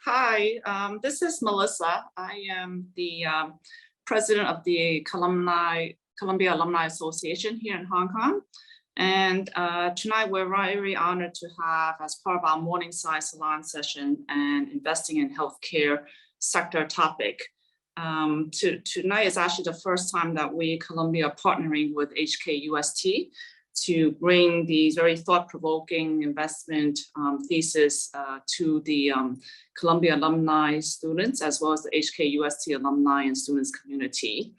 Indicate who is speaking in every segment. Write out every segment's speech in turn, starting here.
Speaker 1: Hi, this is Melissa. I am the president of the Columbia Alumni Association here in Hong Kong. And tonight we're very honored to have, as part of our Morningside Salon session and investing in healthcare sector topic. Tonight is actually the first time that we, Columbia, are partnering with HKUST to bring these very thought-provoking investment thesis to the Columbia alumni students, as well as the HKUST alumni and students community.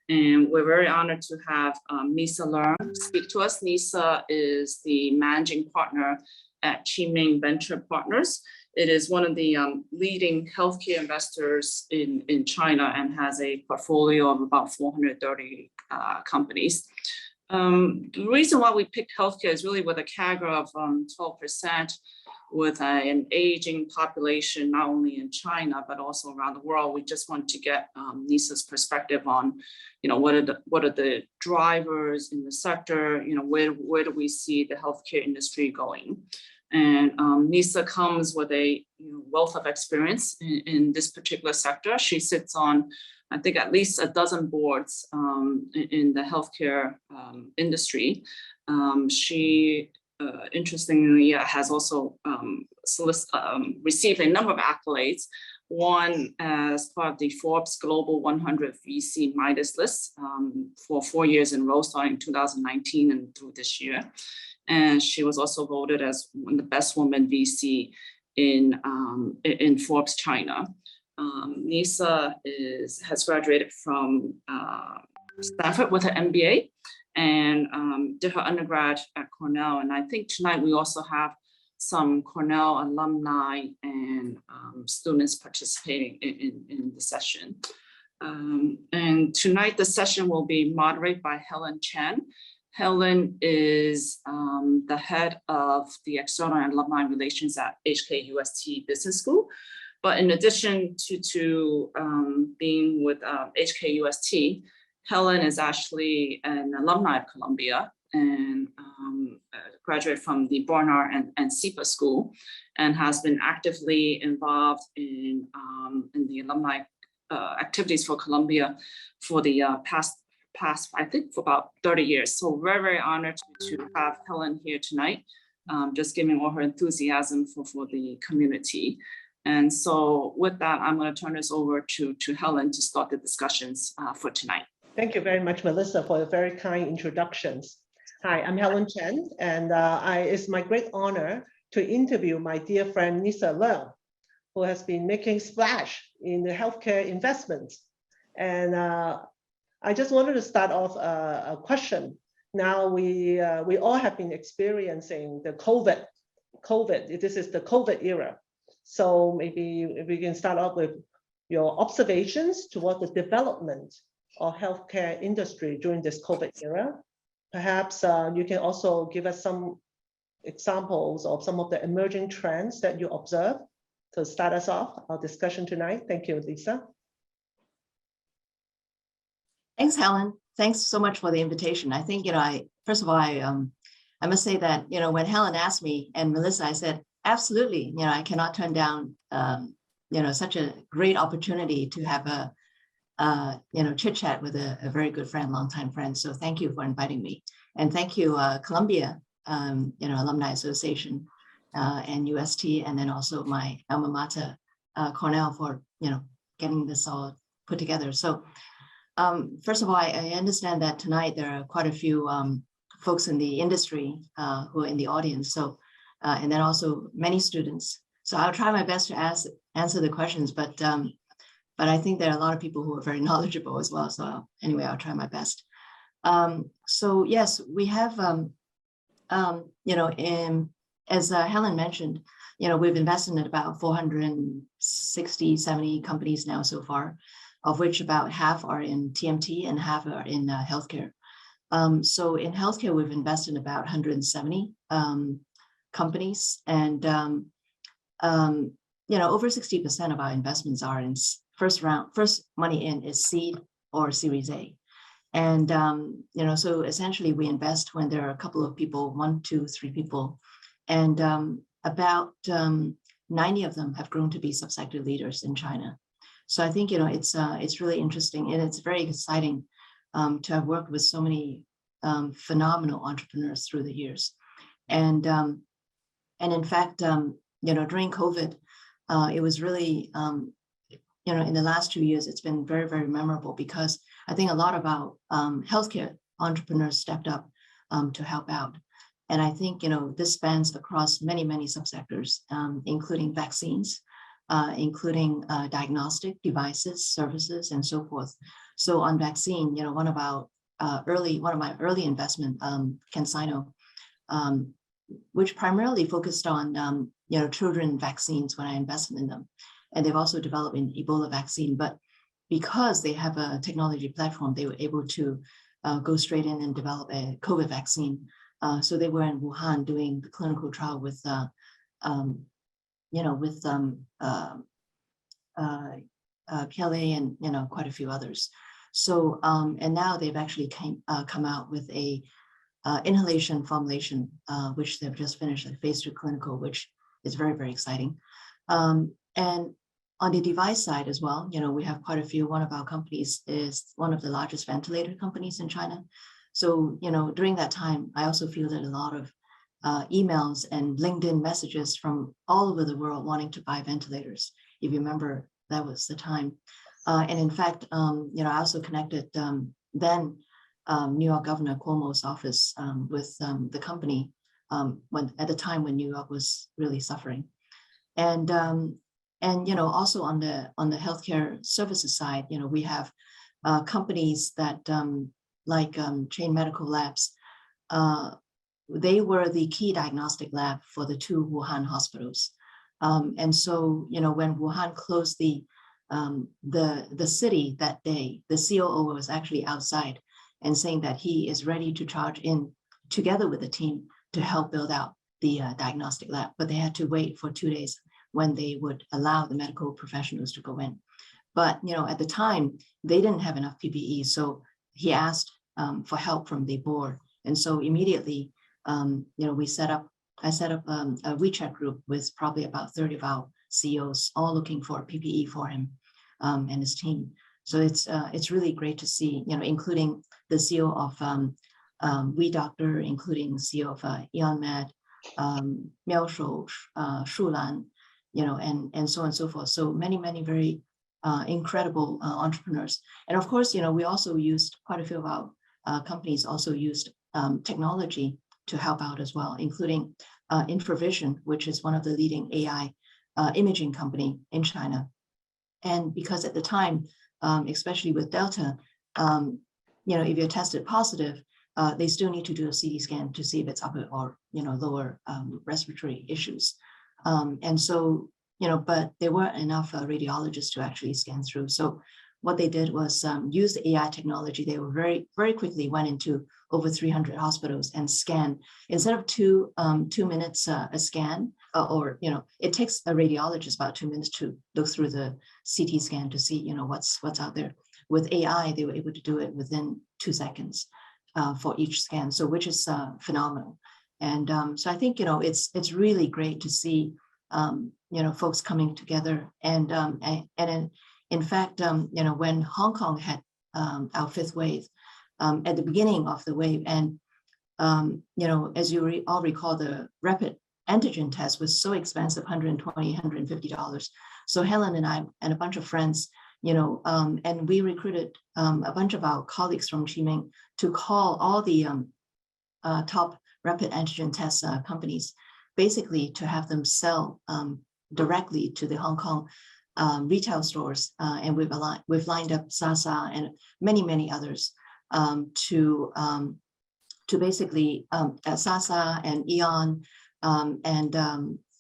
Speaker 1: And we're very honored to have Nisa Leung speak to us. Nisa is the managing partner at Qiming Venture Partners. It is one of the leading healthcare investors in China and has a portfolio of about 430 companies. The reason why we picked healthcare is really with a CAGR of 12%, with an aging population, not only in China, but also around the world. We just want to get Nisa's perspective on, what are the drivers in the sector, where do we see the healthcare industry going? And Nisa comes with a wealth of experience in this particular sector. She sits on, I think, at least a dozen boards in the healthcare industry. She interestingly has also received a number of accolades, one as part of the Forbes Global 100 VC Midas list for 4 years in a row, starting in 2019 and through this year. And she was also voted as one of the best women VC in Forbes China. Nisa has graduated from Stanford with an MBA and did her undergrad at Cornell. And I think tonight we also have some Cornell alumni and students participating in the session. And tonight the session will be moderated by Helen CHEN. Helen is the head of the External and Alumni Relations at HKUST Business School. But in addition to being with HKUST, Helen is actually an alumni of Columbia and graduated from the Barnard and SIPA School, and has been actively involved in the alumni activities for Columbia for the past, I think, for about 30 years. So we're very honored to have Helen here tonight, just giving all her enthusiasm for the community. And so with that, I'm going to turn this over to Helen to start the discussions for tonight.
Speaker 2: Thank you very much, Melissa, for the very kind introductions. Hi, I'm Helen CHEN, and it's my great honor to interview my dear friend Nisa Leung, who has been making splash in the healthcare investments. And I just wanted to start off a question. Now we all have been experiencing the COVID. This is the COVID era. So maybe if we can start off with your observations toward the development of healthcare industry during this COVID era. Perhaps you can also give us some examples of some of the emerging trends that you observe to start us off our discussion tonight. Thank you, Lisa.
Speaker 3: Thanks, Helen. Thanks so much for the invitation. I think, first of all, I must say that, when Helen asked me and Melissa, I said, absolutely, I cannot turn down, such a great opportunity to have a chit chat with a very good friend, longtime friend. So thank you for inviting me, and thank you, Columbia, Alumni Association, and UST, and then also my alma mater, Cornell, for getting this all put together. So first of all, I understand that tonight there are quite a few folks in the industry who are in the audience. So and then also many students. So I'll try my best to answer the questions, but I think there are a lot of people who are very knowledgeable as well. So anyway, I'll try my best. So yes, we have, as Helen mentioned, we've invested in about 460, 70 companies now so far, of which about half are in TMT and half are in healthcare. So in healthcare, we've invested in about 170 companies, and over 60% of our investments are in first money in is seed or Series A. And so essentially we invest when there are a couple of people, 1, 2, 3 people, and about 90 of them have grown to be subsector leaders in China. So I think, you know, it's really interesting, and it's very exciting to have worked with so many phenomenal entrepreneurs through the years. And in fact, you know, during COVID, it was really, you know, in the last 2 years, it's been very, very memorable because I think a lot of our healthcare entrepreneurs stepped up to help out. And I think, you know, this spans across many, many subsectors, including vaccines, including diagnostic devices, services, and so forth. So on vaccine, you know, one of my early investment, CanSino, which primarily focused on, you know, children vaccines when I invested in them. And they've also developed an Ebola vaccine, but because they have a technology platform, they were able to go straight in and develop a COVID vaccine. So they were in Wuhan doing the clinical trial with, you know, with PLA and, you know, quite a few others. So, and now they've actually come out with a inhalation formulation, which they've just finished a phase 2 clinical, which is very, very exciting. And on the device side as well, you know, we have quite a few. One of our companies is one of the largest ventilator companies in China. So, you know, during that time, I also fielded a lot of emails and LinkedIn messages from all over the world wanting to buy ventilators. If you remember, that was the time. And in fact, you know, I also connected then New York Governor Cuomo's office with the company when at the time when New York was really suffering. And you know, also on the healthcare services side, you know, we have companies that like CHEN Medical Labs. They were the key diagnostic lab for the 2 Wuhan hospitals. And so, you know, when Wuhan closed the city that day, the COO was actually outside and saying that he is ready to charge in together with the team to help build out the diagnostic lab. But they had to wait for 2 days when they would allow the medical professionals to go in. But, you know, at the time, they didn't have enough PPE. So he asked for help from the board. And so immediately, you know, I set up a WeChat group with probably about 30 of our CEOs, all looking for PPE for him and his team. So it's really great to see, you know, including the CEO of WeDoctor, including the CEO of EonMed, Miaoshou, Shulan, you know, and so on and so forth. So many, many very incredible entrepreneurs. And of course, you know, we also used quite a few of our companies also used technology to help out as well, including InfraVision, which is one of the leading AI imaging company in China. And because at the time, especially with Delta, you know, if you're tested positive, they still need to do a CT scan to see if it's upper or, you know, lower respiratory issues. And so, you know, but there weren't enough radiologists to actually scan through. So what they did was use the AI technology. They were very, very quickly went into over 300 hospitals and scanned. Instead of 2 minutes a scan, or, you know, it takes a radiologist about 2 minutes to look through the CT scan to see, you know, what's out there. With AI, they were able to do it within 2 seconds for each scan, so which is phenomenal. And so I think, you know, it's really great to see, you know, folks coming together. And in fact, you know, when Hong Kong had our 5th wave, at the beginning of the wave, and, you know, as you all recall, the rapid antigen test was so expensive, $120, $150. So Helen and I and a bunch of friends, you know, and we recruited a bunch of our colleagues from Qiming to call all the top rapid antigen test companies, basically to have them sell directly to the Hong Kong retail stores. And we've lined up Sasa and many others to basically Sasa and Eon and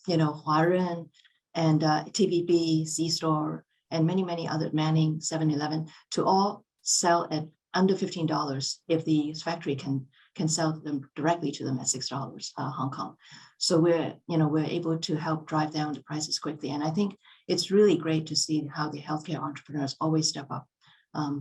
Speaker 3: you know, Huaren and TVB, C-Store, and many other, Manning, 7-Eleven, to all sell at under $15 if the factory can sell them directly to them at $6 Hong Kong. So we're able to help drive down the prices quickly. And I think it's really great to see how the healthcare entrepreneurs always step up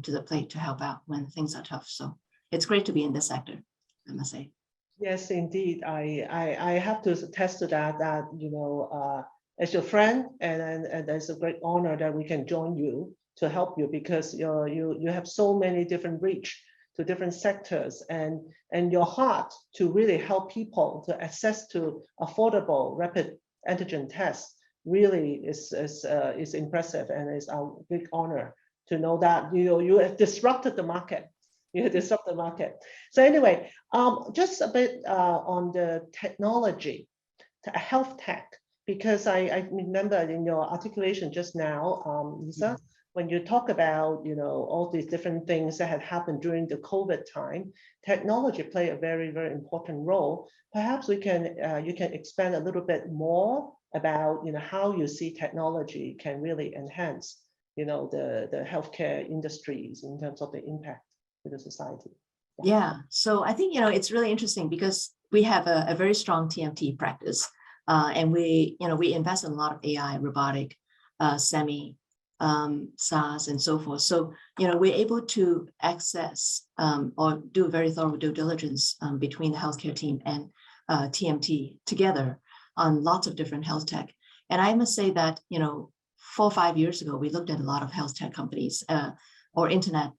Speaker 3: to the plate to help out when things are tough. So it's great to be in this sector, I must say.
Speaker 2: Yes, indeed. I have to attest to that, you know, as your friend, and it's a great honor that we can join you to help you, because you have so many different reach to different sectors, and your heart to really help people to access to affordable rapid antigen tests really is impressive, and it's our big honor to know that you have disrupted the market. You have disrupted the market. So anyway, just a bit on the technology, health tech, because I remember in your articulation just now, Lisa, when you talk about all these different things that had happened during the COVID time, technology played a very, very important role. Perhaps you can expand a little bit more about how you see technology can really enhance the healthcare industries in terms of the impact to the society.
Speaker 3: Yeah, so I think it's really interesting because we have a very strong TMT practice, and we invest in a lot of AI, robotic, semi, SaaS, and so forth. So we're able to access or do very thorough due diligence between the healthcare team and TMT together on lots of different health tech. And I must say that 4 or 5 years ago, we looked at a lot of health tech companies or internet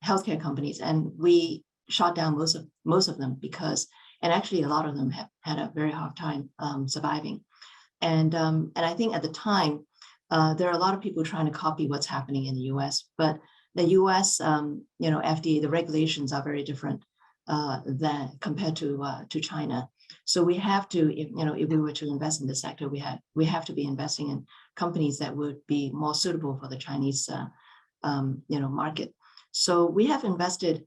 Speaker 3: healthcare companies, and we shot down most of them because, and actually a lot of them have had a very hard time surviving. And I think at the time, there are a lot of people trying to copy what's happening in the US, but the US, FDA, the regulations are very different than compared to China. So we have to, if we were to invest in this sector, we have to be investing in companies that would be more suitable for the Chinese, market. So we have invested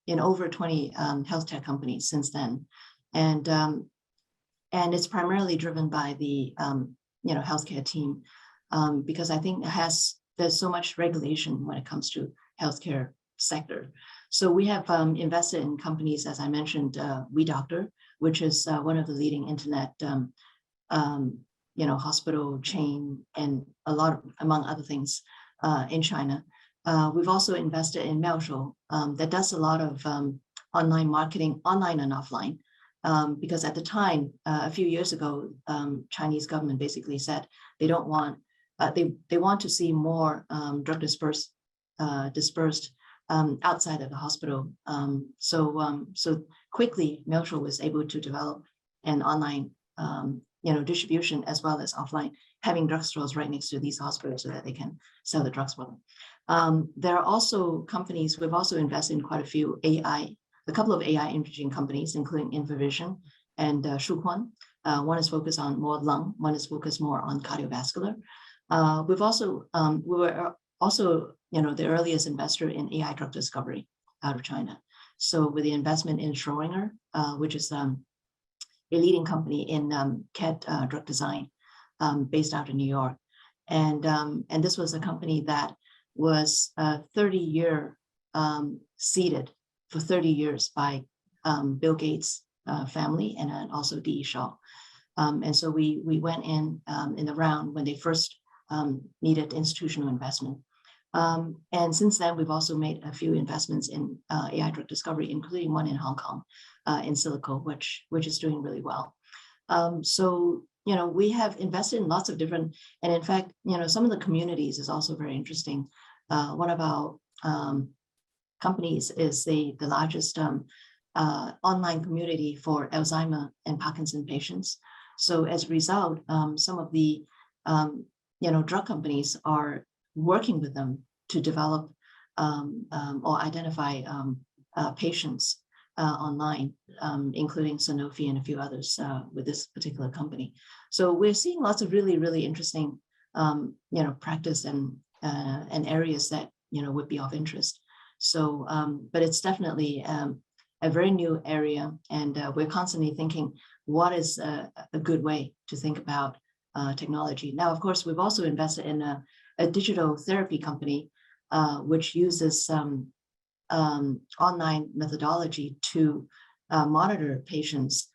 Speaker 3: in over 20 health tech companies since then, and it's primarily driven by the healthcare team, because I think there's so much regulation when it comes to healthcare sector. So we have invested in companies, as I mentioned, WeDoctor, which is one of the leading internet hospital chain, and among other things in China. We've also invested in Miaoshou, that does a lot of online marketing, online and offline, because at the time, a few years ago, Chinese government basically said they don't want, they want to see more drug dispersed outside of the hospital. So quickly, Miaoshou was able to develop an online distribution as well as offline, having drugstores right next to these hospitals so that they can sell the drugs for them. There are also companies, we've also invested in quite a couple of AI imaging companies, including InfoVision and Shuquan. One is focused on more lung, one is focused more on cardiovascular. We were also, the earliest investor in AI drug discovery out of China. So with the investment in Schrödinger, which is a leading company in CAD drug design, based out of New York. And this was a company that was 30-year seeded for 30 years by Bill Gates' family, and then also D.E. Shaw. And so we went in the round when they first needed institutional investment. And since then, we've also made a few investments in AI drug discovery, including one in Hong Kong, in silico, which is doing really well. So we have invested in lots of different, and in fact, some of the communities is also very interesting. One of our companies is the largest online community for Alzheimer and Parkinson patients. So as a result, some of the drug companies are working with them to develop or identify patients online, including Sanofi and a few others with this particular company. So we're seeing lots of really, really interesting practice and areas that would be of interest. So, but it's definitely a very new area, and we're constantly thinking, what is a good way to think about technology? Now, of course, we've also invested in a digital therapy company, which uses online methodology to monitor patients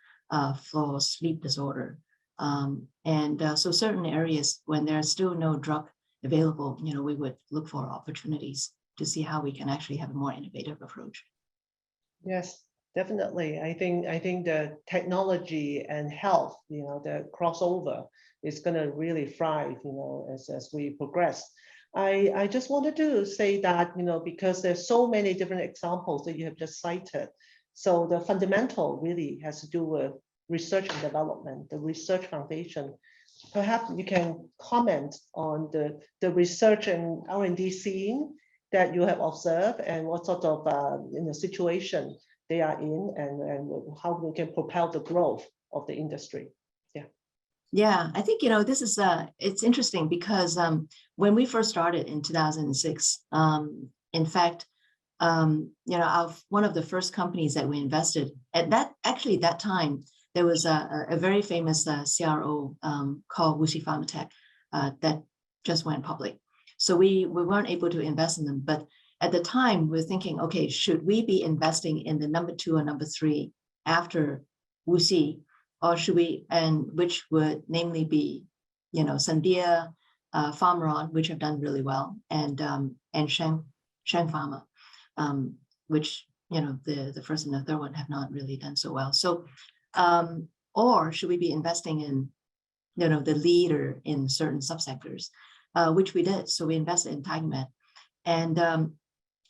Speaker 3: for sleep disorder. So certain areas, when there's still no drug available, we would look for opportunities to see how we can actually have a more innovative approach.
Speaker 2: Yes, Definitely. I think the technology and health, the crossover is going to really thrive, as we progress. I just wanted to say that, because there's so many different examples that you have just cited. So the fundamental really has to do with research and development, the research foundation. Perhaps you can comment on the research and R&D scene that you have observed and what sort of situation they are in, and how we can propel the growth of the industry.
Speaker 3: Yeah, I think, this is, it's interesting because when we first started in 2006, in fact, one of the first companies that we invested at that time, there was a very famous CRO called WuXi Pharmatech that just went public. So we weren't able to invest in them, but at the time we're thinking, okay, should we be investing in the number 2 or number 3 after WuXi, or should we, and which would namely be, Sandia, Pharmaron, which have done really well, and CHEN Pharma, which, the first and the third one have not really done so well. So, or should we be investing in, the leader in certain subsectors, which we did. So we invested in TigerMed, and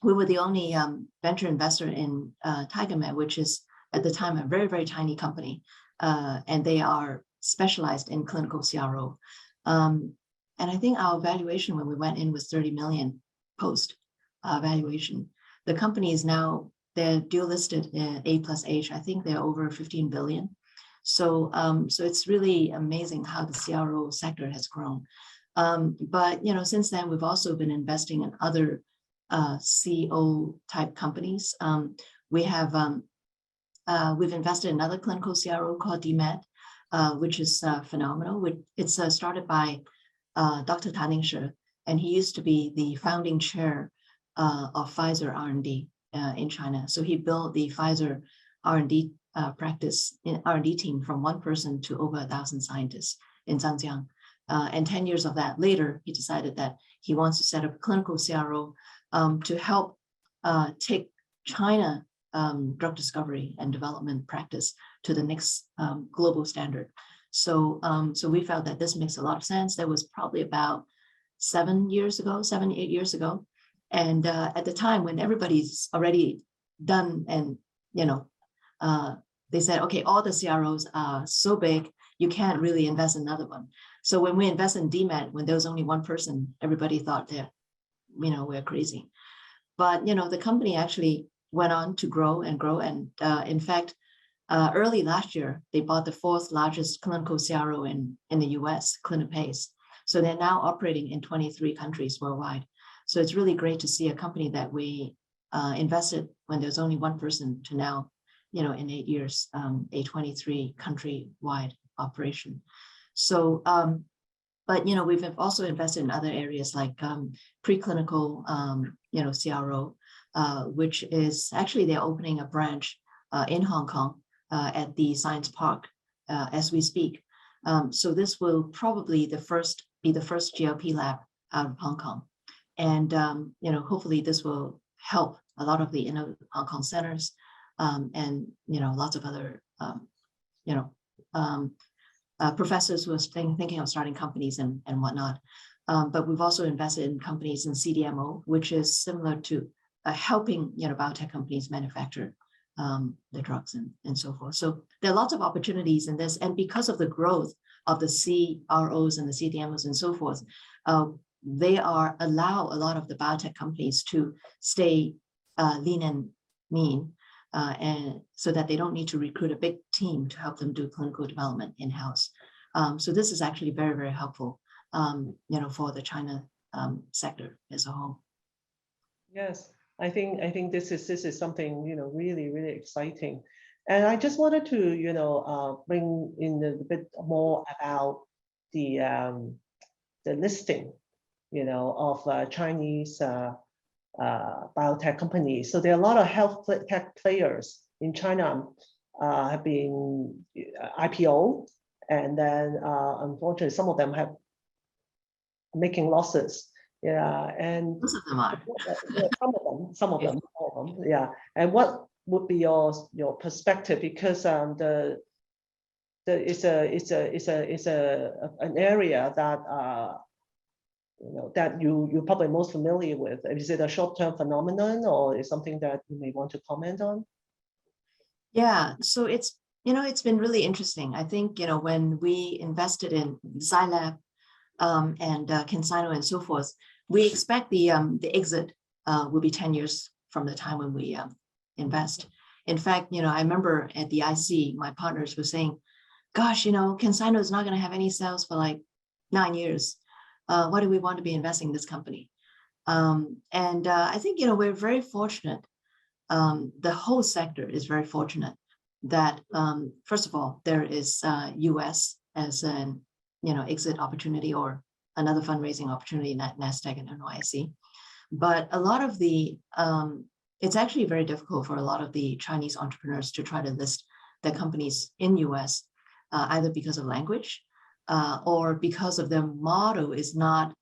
Speaker 3: we were the only venture investor in TigerMed, which is at the time a very, very tiny company, and they are specialized in clinical CRO. And I think our valuation when we went in was 30 million post valuation. The company is now, they're dual listed in A+H. I think they're over 15 billion. So, so it's really amazing how the CRO sector has grown. But, since then, we've also been investing in other CO type companies. We've invested in another clinical CRO called DMed, which is phenomenal. It's started by Dr. Tan Ningshe, and he used to be the founding chair of Pfizer R&D in China. So he built the Pfizer R&D practice in R&D team from 1 person to over 1,000 scientists in Zhangjiang. And 10 years of that later, he decided that he wants to set up a clinical CRO to help take China drug discovery and development practice to the next global standard. So, so we felt that this makes a lot of sense. That was probably about 7, 8 years ago. And at the time when everybody's already done and, they said, okay, all the CROs are so big, you can't really invest in another one. So when we invest in DMed, when there was only 1 person, everybody thought that, we're crazy. But, the company actually went on to grow and grow. And in fact, early last year, they bought the 4th largest clinical CRO in the US, CliniPace. So they're now operating in 23 countries worldwide. So it's really great to see a company that we invested when there's only 1 person to now, in 8 years, a 23 country-wide operation. So, but, we've also invested in other areas like preclinical, CRO, which is actually they're opening a branch in Hong Kong at the Science Park as we speak. So this will probably be the first GLP lab out of Hong Kong. And, hopefully this will help a lot of the Hong Kong centers and, lots of other, professors who are thinking of starting companies and whatnot. But we've also invested in companies in CDMO, which is similar to helping, biotech companies manufacture the drugs and so forth. So there are lots of opportunities in this. And because of the growth of the CROs and the CDMOs and so forth, they allow a lot of the biotech companies to stay lean and mean, and so that they don't need to recruit a big team to help them do clinical development in-house. So this is actually very, very helpful, for the China sector as a whole.
Speaker 2: Yes, I think this is something really, really exciting. And I just wanted to bring in a bit more about the listing of Chinese biotech companies. So there are a lot of health tech players in China have been IPO, and then unfortunately some of them have making losses. Yeah, and
Speaker 3: Most of them are.
Speaker 2: some of them, yeah. And what would be your perspective? Because it's an area that that you're probably most familiar with. Is it a short-term phenomenon, or is something that you may want to comment on?
Speaker 3: Yeah, so it's been really interesting. I think when we invested in Xylab and CanSino and so forth, we expect the exit will be 10 years from the time when we invest. In fact, I remember at the IC, my partners were saying, gosh, CanSino is not going to have any sales for like 9 years. Why do we want to be investing in this company? And I think, we're very fortunate. The whole sector is very fortunate that, first of all, there is US as an, exit opportunity or another fundraising opportunity in NASDAQ and NYSE. But a lot of it's actually very difficult for a lot of the Chinese entrepreneurs to try to list their companies in US, either because of language or because of their model is not,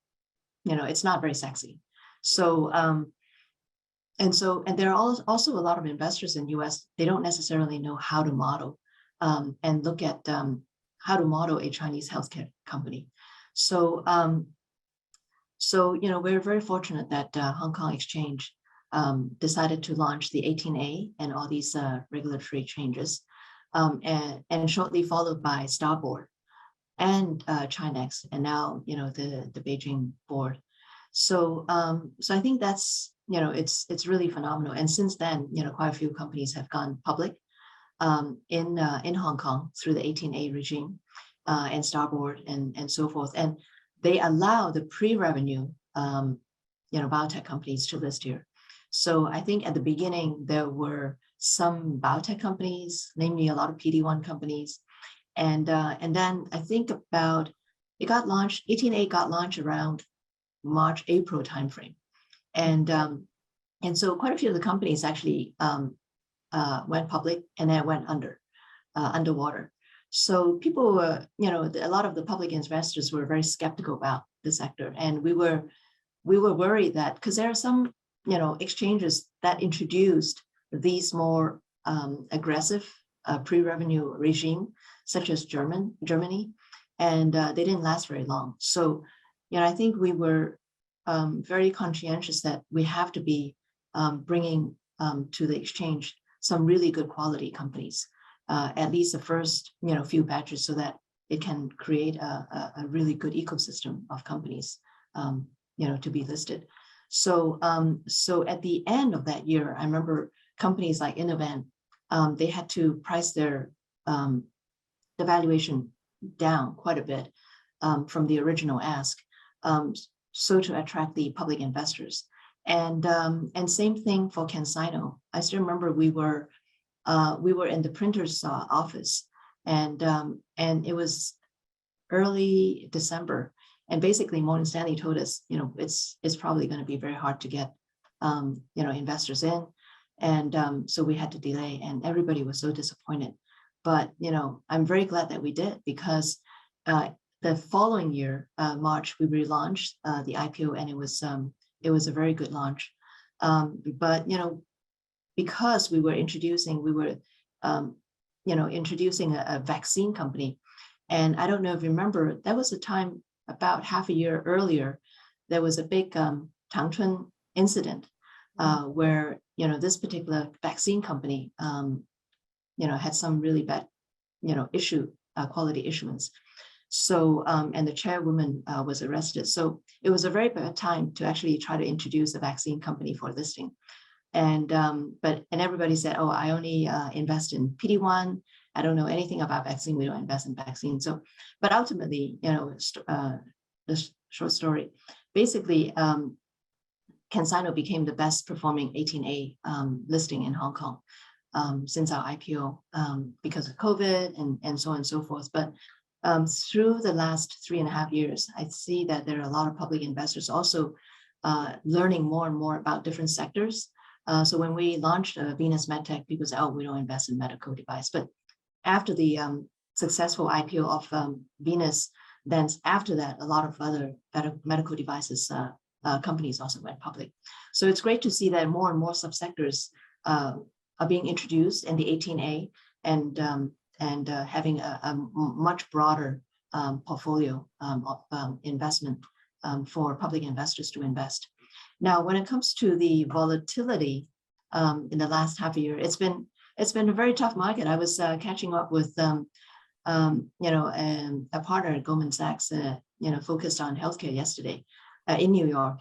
Speaker 3: it's not very sexy. So, and there are also a lot of investors in US, they don't necessarily know how to model and look at how to model a Chinese healthcare company. So, we're very fortunate that Hong Kong Exchange decided to launch the 18A and all these regulatory changes, and shortly followed by Starboard and CHEX, and now the Beijing board. So I think that's it's really phenomenal. And since then, quite a few companies have gone public in Hong Kong through the 18A regime and Starboard and so forth. And they allow the pre-revenue biotech companies to list here. So I think at the beginning there were some biotech companies, namely a lot of PD-1 companies, and then I think it got launched. 18A got launched around March, April timeframe, and so quite a few of the companies actually went public and then went underwater. So people were, a lot of the public investors were very skeptical about the sector, and we were worried that because there are some exchanges that introduced these more aggressive pre-revenue regime, such as Germany, and they didn't last very long. So I think we were very conscientious that we have to be bringing to the exchange some really good quality companies, at least the first few batches, so that it can create a really good ecosystem of companies to be listed. So at the end of that year, I remember companies like Innovent, they had to price their the valuation down quite a bit from the original ask, so to attract the public investors. And same thing for CanSino. I still remember we were in the printer's office, and it was early December, and basically Morgan Stanley told us, it's probably going to be very hard to get investors in, and so we had to delay, and everybody was so disappointed. But I'm very glad that we did, because the following year, March, we relaunched the IPO, and it was a very good launch. But because we were introducing a vaccine company, and I don't know if you remember, that was a time about half a year earlier, there was a big Changchun incident where this particular vaccine company had some really bad quality issues. So and the chairwoman was arrested. So it was a very bad time to actually try to introduce a vaccine company for listing. And everybody said, oh, I only invest in PD-1. I don't know anything about vaccine. We don't invest in vaccine. So, but ultimately, the short story, basically, CanSino became the best performing 18A listing in Hong Kong since our IPO because of COVID and so on and so forth. But through the last 3.5 years, I see that there are a lot of public investors also learning more and more about different sectors. So when we launched Venus MedTech, people said, oh, we don't invest in medical device. But after the successful IPO of Venus, then after that, a lot of other medical devices companies also went public. So it's great to see that more and more subsectors are being introduced in the 18A and having a much broader portfolio of investment for public investors to invest. Now, when it comes to the volatility in the last half a year, it's been a very tough market. I was catching up with a partner at Goldman Sachs, focused on healthcare yesterday in New York,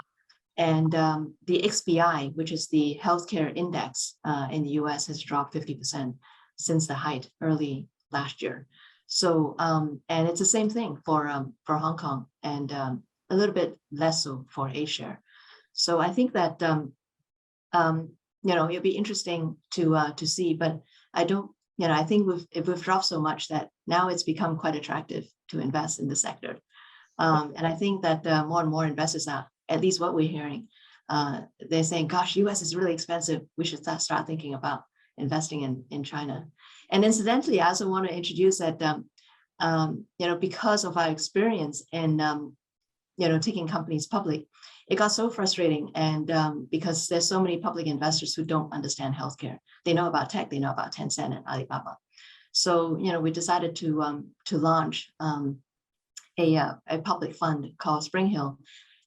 Speaker 3: and the XBI, which is the healthcare index in the U.S., has dropped 50% since the height early last year. So, and it's the same thing for Hong Kong, and a little bit less so for A-share. So I think that it'll be interesting to see, but I don't, I think we've dropped so much that now it's become quite attractive to invest in the sector. And I think that more and more investors are, at least what we're hearing, they're saying, gosh, US is really expensive. We should start thinking about investing in China. And incidentally, I also want to introduce that, because of our experience in, taking companies public, it got so frustrating. And because there's so many public investors who don't understand healthcare. They know about tech, they know about Tencent and Alibaba. So, we decided to launch a public fund called Spring Hill.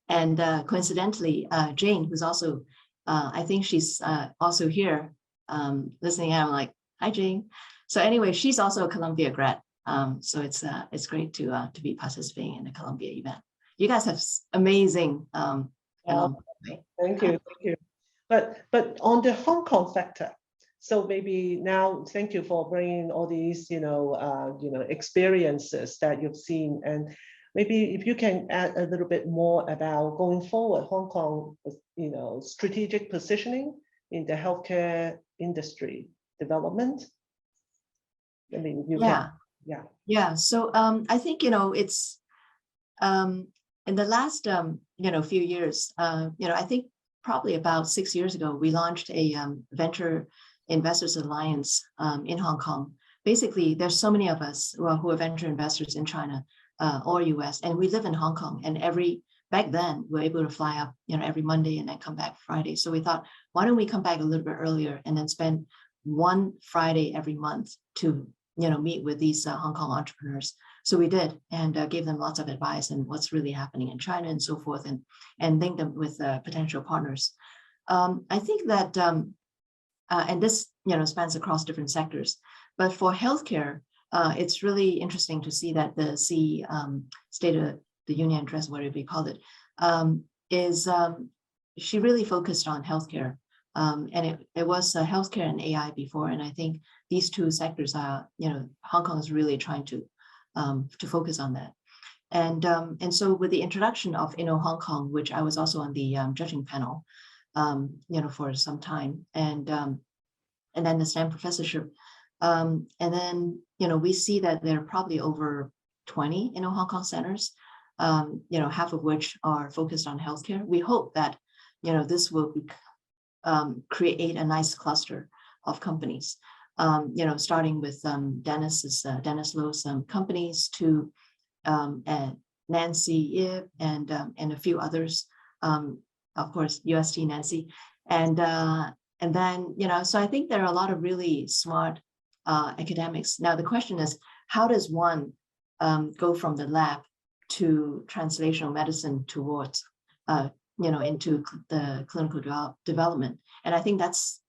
Speaker 3: And coincidentally, Jane, who's also, I think she's also here listening. I'm like, hi, Jane. So anyway, she's also a Columbia grad. So it's great to be participating in the Columbia event. You guys have amazing.
Speaker 2: Thank you. But on the Hong Kong sector, so maybe now, thank you for bringing all these, experiences that you've seen, and maybe if you can add a little bit more about going forward, Hong Kong, strategic positioning in the healthcare industry development. I mean,
Speaker 3: Yeah. So I think it's in the last few years. I think probably about 6 years ago, we launched a venture investors alliance in Hong Kong. Basically, there's so many of us who are venture investors in China or US, and we live in Hong Kong. And back then, we were able to fly up, every Monday and then come back Friday. So we thought, why don't we come back a little bit earlier and then spend one Friday every month to meet with these Hong Kong entrepreneurs. So we did, and gave them lots of advice and what's really happening in China and so forth, and link them with potential partners. I think that, and this spans across different sectors, but for healthcare, it's really interesting to see that the State of the Union address, whatever you call it, is she really focused on healthcare. And it was healthcare and AI before, and I think these two sectors are, Hong Kong is really trying to focus on that. And so with the introduction of Hong Kong, which I was also on the judging panel, for some time, and then the STEM professorship, and then we see that there are probably over 20 Hong Kong centers, half of which are focused on healthcare. We hope that this will create a nice cluster of companies, starting with Dennis Lo's companies to and Nancy Yip and a few others, of course, UST Nancy, and then so I think there are a lot of really smart academics. Now the question is, how does one go from the lab to translational medicine towards into the clinical development? And I think that's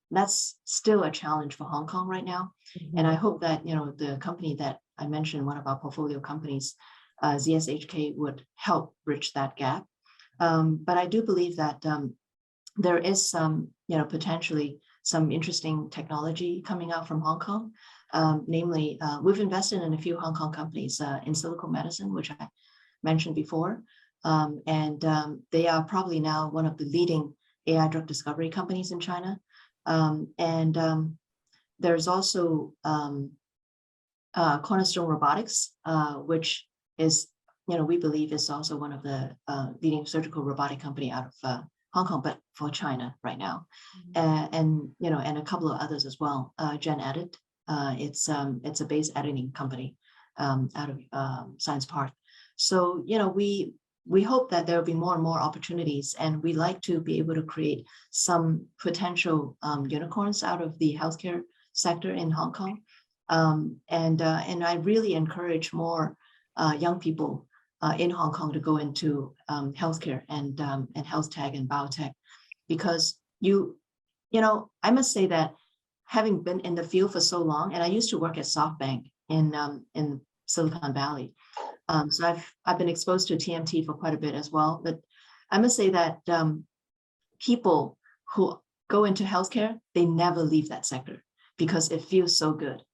Speaker 3: still a challenge for Hong Kong right now. Mm-hmm. And I hope that the company that I mentioned, one of our portfolio companies, ZSHK, would help bridge that gap. But I do believe that there is some, potentially some interesting technology coming out from Hong Kong. Namely, we've invested in a few Hong Kong companies in silico medicine, which I mentioned before. And they are probably now one of the leading AI drug discovery companies in China. And there's also Cornerstone Robotics, which is, we believe is also one of the leading surgical robotic company out of Hong Kong, but for China right now. Mm-hmm. And a couple of others as well. Gen Edit, it's a base editing company out of Science Park. So, we we hope that there will be more and more opportunities, and we like to be able to create some potential unicorns out of the healthcare sector in Hong Kong. And I really encourage more young people in Hong Kong to go into healthcare and health tech and biotech, because I must say that having been in the field for so long, and I used to work at SoftBank in Silicon Valley. So I've been exposed to TMT for quite a bit as well. But I must say that people who go into healthcare, they never leave that sector because it feels so good.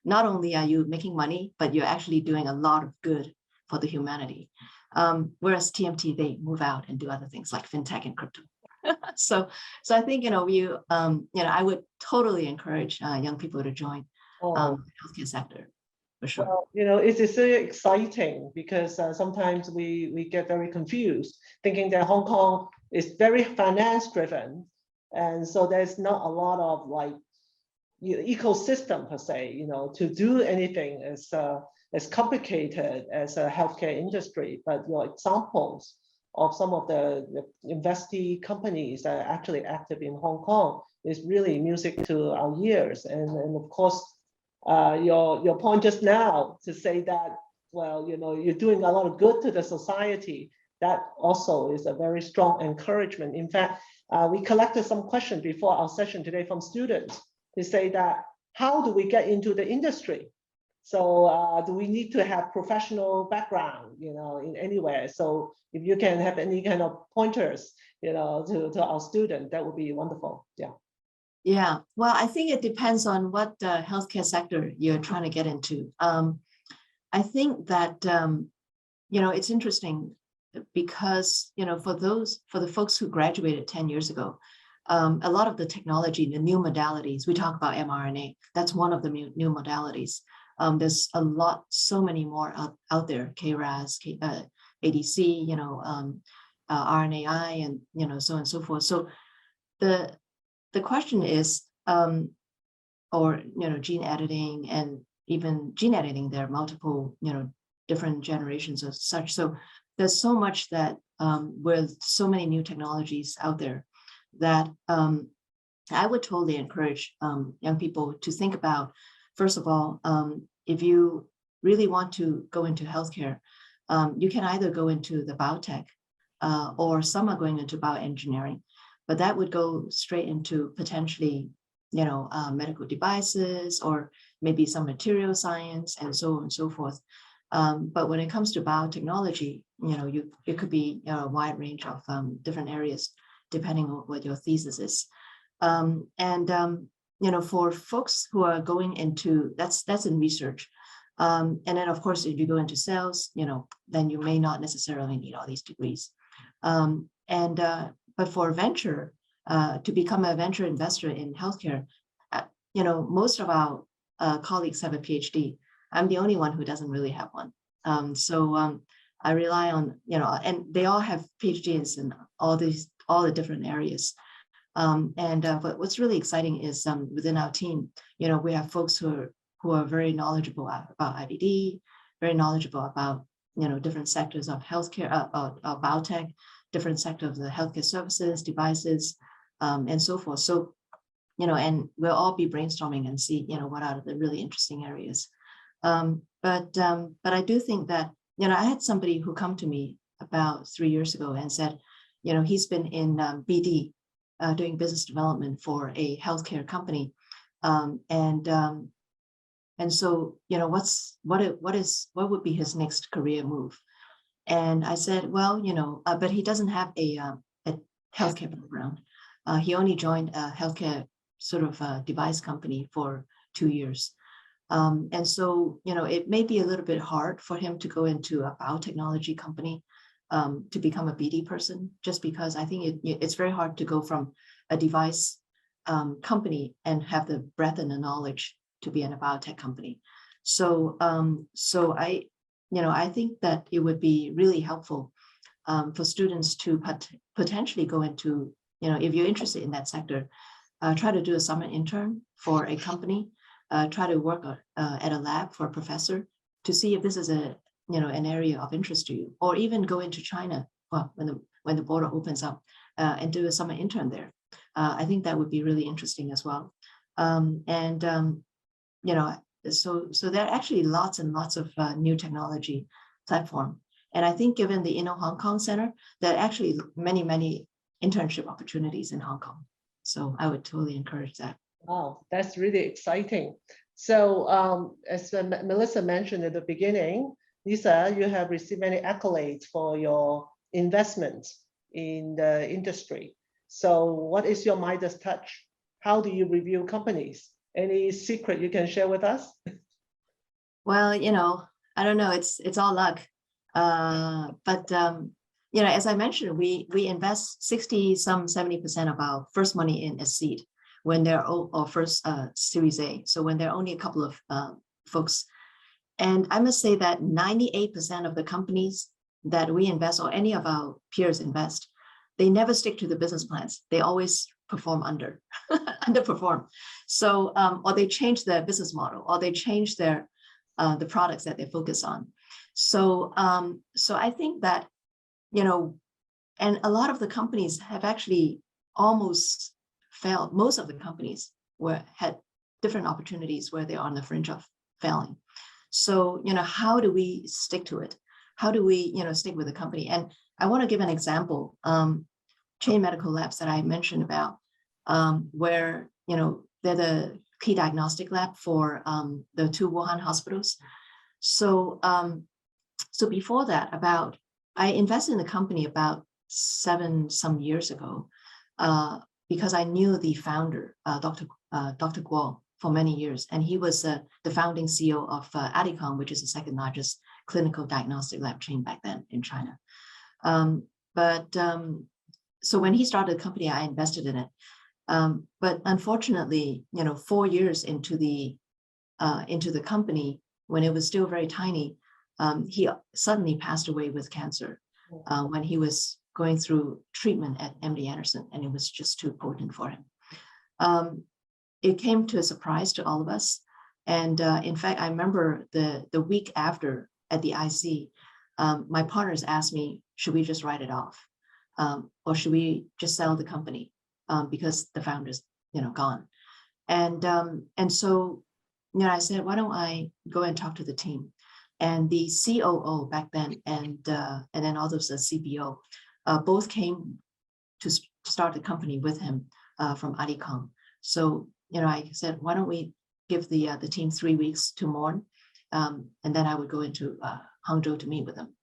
Speaker 3: Not only are you making money, but you're actually doing a lot of good for the humanity. Whereas TMT, they move out and do other things like fintech and crypto. So I think I would totally encourage young people to join the healthcare sector. For sure.
Speaker 2: Well, it is very exciting because sometimes we get very confused, thinking that Hong Kong is very finance driven, and so there's not a lot of ecosystem per se, to do anything as complicated as a healthcare industry. But your examples of some of the investee companies that are actually active in Hong Kong is really music to our ears, and of course. Your point just now to say that, well, you're doing a lot of good to the society, that also is a very strong encouragement. In fact, we collected some questions before our session today from students to say that, how do we get into the industry? So do we need to have professional background, in anywhere? So if you can have any kind of pointers, to our students, that would be wonderful. Yeah.
Speaker 3: Yeah, well, I think it depends on what healthcare sector you're trying to get into. I think that, it's interesting because, for the folks who graduated 10 years ago, a lot of the technology, the new modalities, we talk about mRNA, that's one of the new modalities. There's so many more out there, KRAS, ADC, RNAi, and, so on and so forth. So the question is, gene editing, and even gene editing, there are multiple, different generations of such. So there's so much that with so many new technologies out there that I would totally encourage young people to think about. First of all, if you really want to go into healthcare, you can either go into the biotech or some are going into bioengineering. But that would go straight into potentially, medical devices or maybe some material science and so on and so forth. But when it comes to biotechnology, it could be a wide range of different areas, depending on what your thesis is. For folks who are going into, that's in research. And then, of course, if you go into sales, then you may not necessarily need all these degrees. But for venture, to become a venture investor in healthcare, most of our colleagues have a PhD. I'm the only one who doesn't really have one. So I rely on, and they all have PhDs in all the different areas. But what's really exciting is within our team, we have folks who are very knowledgeable about IBD, very knowledgeable about, different sectors of healthcare, of biotech, different sector of the healthcare services, devices, and so forth. So, and we'll all be brainstorming and see, what are the really interesting areas. But I do think that, I had somebody who come to me about 3 years ago and said, he's been in BD, doing business development for a healthcare company. And so, what would be his next career move? And I said, well, but he doesn't have a healthcare background. He only joined a healthcare sort of device company for 2 years. And so, it may be a little bit hard for him to go into a biotechnology company to become a BD person, just because I think it's very hard to go from a device company and have the breadth and the knowledge to be in a biotech company. So I think that it would be really helpful for students to potentially go into, if you're interested in that sector, try to do a summer intern for a company, try to work at a lab for a professor to see if this is an area of interest to you, or even go into China, well, when the border opens up, and do a summer intern there. I think that would be really interesting as well. So there are actually lots and lots of new technology platform. And I think given the Inno Hong Kong Center, there are actually many internship opportunities in Hong Kong. So I would totally encourage that.
Speaker 2: Wow, that's really exciting. So as Melissa mentioned at the beginning, Nisa, you have received many accolades for your investments in the industry. So what is your Midas touch? How do you review companies? Any secret you can share with us?
Speaker 3: Well, I don't know, it's all luck. But as I mentioned, we invest 70% of our first money in a seed when they're or first Series A. So when there are only a couple of folks. And I must say that 98% of the companies that we invest, or any of our peers invest, they never stick to the business plans. They always underperform. So, or they change their business model, or they change their the products that they focus on. So, so I think that, and a lot of the companies have actually almost failed. Most of the companies had different opportunities where they're on the fringe of failing. So, how do we stick to it? How do we, stick with the company? And I want to give an example. CHEN Medical Labs that I mentioned about, where, they're the key diagnostic lab for the 2 Wuhan hospitals. So, so before that, I invested in the company about 7 some years ago, because I knew the founder, Dr. Guo, for many years, and he was the founding CEO of Adicom, which is the 2nd largest clinical diagnostic lab chain back then in China. So when he started the company, I invested in it. But unfortunately, 4 years into the company, when it was still very tiny, he suddenly passed away with cancer when he was going through treatment at MD Anderson, and it was just too potent for him. It came to a surprise to all of us. And in fact, I remember the week after at the IC, my partners asked me, should we just write it off? Or should we just sell the company? Because the founder's, gone. And so, I said, why don't I go and talk to the team? And the COO back then, and then all those CBO, both came to start the company with him from Adicom. So, I said, why don't we give the team 3 weeks to mourn, and then I would go into Hangzhou to meet with them.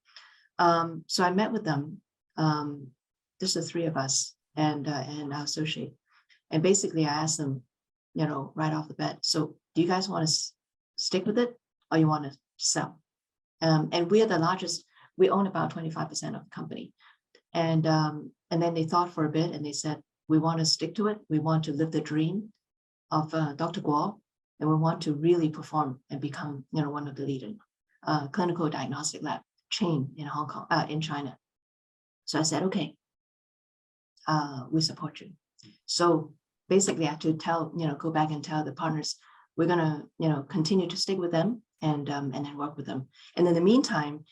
Speaker 3: So I met with them, just the 3 of us and our associate, and basically I asked them, right off the bat, so do you guys want to stick with it, or you want to sell? And we are the largest. We own about 25% of the company, and then they thought for a bit, and they said, we want to stick to it. We want to live the dream of Dr. Guo, and we want to really perform and become, one of the leading clinical diagnostic lab chain in Hong Kong, in China. So I said, okay, we support you. So basically, I had to go back and tell the partners, we're gonna, continue to stick with them and then work with them. And in the meantime,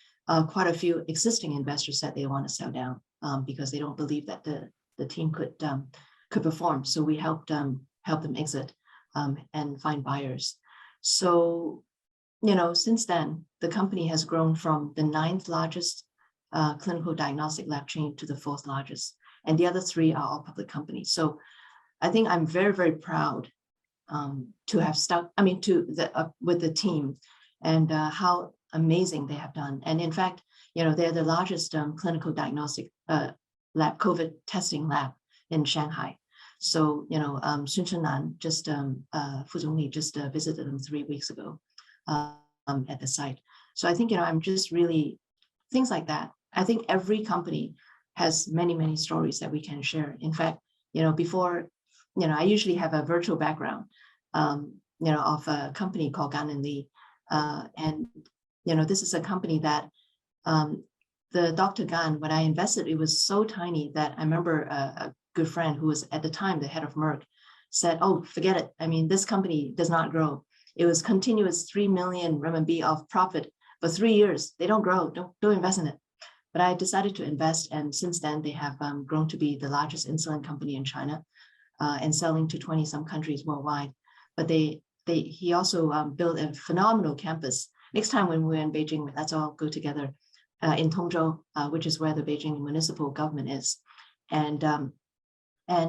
Speaker 3: quite a few existing investors said they want to sell down because they don't believe that the team could perform. So we helped them exit and find buyers. So, since then, the company has grown from the 9th largest clinical diagnostic lab chain to the 4th largest, and the other 3 are all public companies. So I think I'm very, very proud to have stuck, with the team, and how amazing they have done. And in fact, they're the largest clinical diagnostic lab, COVID testing lab in Shanghai. So, Sun Chenan, Fu Zhongli just visited them 3 weeks ago at the site. So I think, I'm just really, things like that. I think every company has many, many stories that we can share. In fact, before, I usually have a virtual background, of a company called Gan & Lee. And, this is a company that the Dr. Gan, when I invested, it was so tiny that I remember a good friend who was at the time the head of Merck said, oh, forget it. I mean, this company does not grow. It was continuous 3 million RMB of profit for 3 years, they don't grow, don't invest in it. But I decided to invest, and since then they have grown to be the largest insulin company in China, and selling to 20 some countries worldwide. But he also built a phenomenal campus. Next time when we're in Beijing, let's all go together in Tongzhou, which is where the Beijing municipal government is. And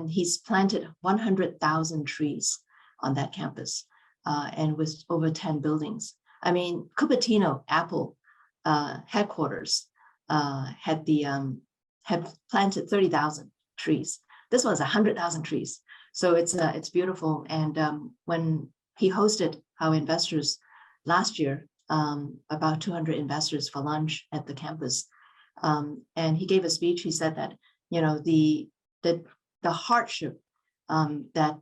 Speaker 3: he's planted 100,000 trees on that campus, and with over 10 buildings. I mean, Cupertino, Apple headquarters had planted 30,000 trees. This one's 100,000 trees. So it's beautiful. And when he hosted our investors last year, about 200 investors for lunch at the campus, and he gave a speech. He said that, you know, the hardship that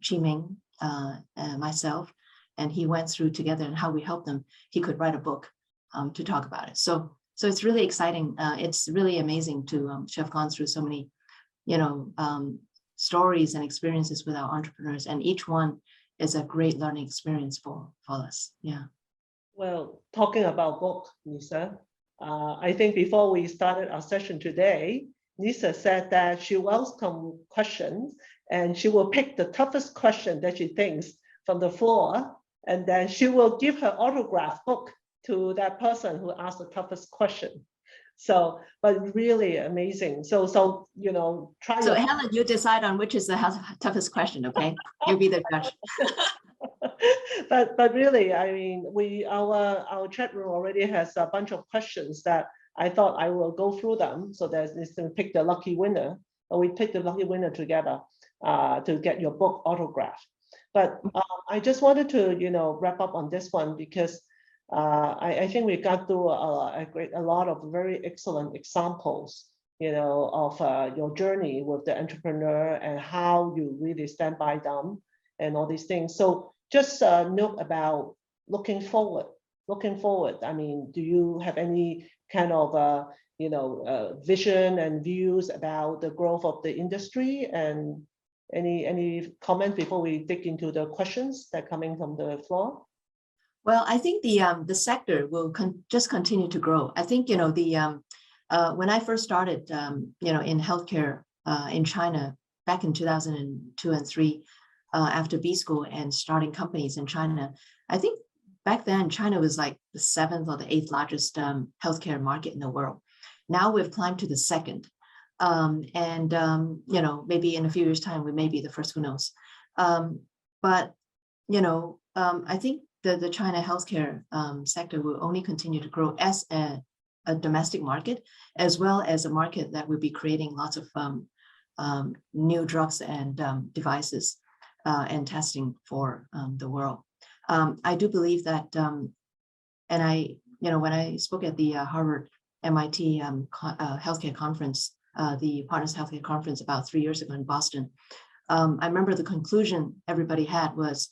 Speaker 3: Qiming, myself, and he went through together, and how we helped them, he could write a book to talk about it. So it's really exciting. It's really amazing to have gone through so many, you know, stories and experiences with our entrepreneurs, and each one is a great learning experience for us. Yeah.
Speaker 2: Well, talking about book, Nisa, I think before we started our session today, Nisa said that she welcomes questions and she will pick the toughest question that she thinks from the floor, and then she will give her autograph book to that person who asked the toughest question. So, but really amazing. So you know, try.
Speaker 3: So Helen, you decide on which is the toughest question, okay? You'll be the judge.
Speaker 2: But really, I mean, our chat room already has a bunch of questions that I thought I will go through them, so that it's to pick the lucky winner, or we pick the lucky winner together to get your book autographed. But I just wanted to, you know, wrap up on this one, because I think we got through a lot of very excellent examples, you know, of your journey with the entrepreneur and how you really stand by them and all these things. So just note about looking forward. I mean, do you have any kind of you know, vision and views about the growth of the industry, and any comment before we dig into the questions that are coming from the floor?
Speaker 3: Well, I think the sector will just continue to grow. I think, you know, when I first started, you know, in healthcare in China back in 2002 and 3, after B school and starting companies in China, I think back then China was like the 7th or the 8th largest healthcare market in the world. Now we've climbed to the 2nd, and you know, maybe in a few years' time we may be the first. Who knows? But you know, I think the China healthcare sector will only continue to grow as a domestic market, as well as a market that will be creating lots of new drugs and devices and testing for the world. I do believe that, and I, you know, when I spoke at the Harvard MIT healthcare conference, the Partners Healthcare Conference about 3 years ago in Boston, I remember the conclusion everybody had was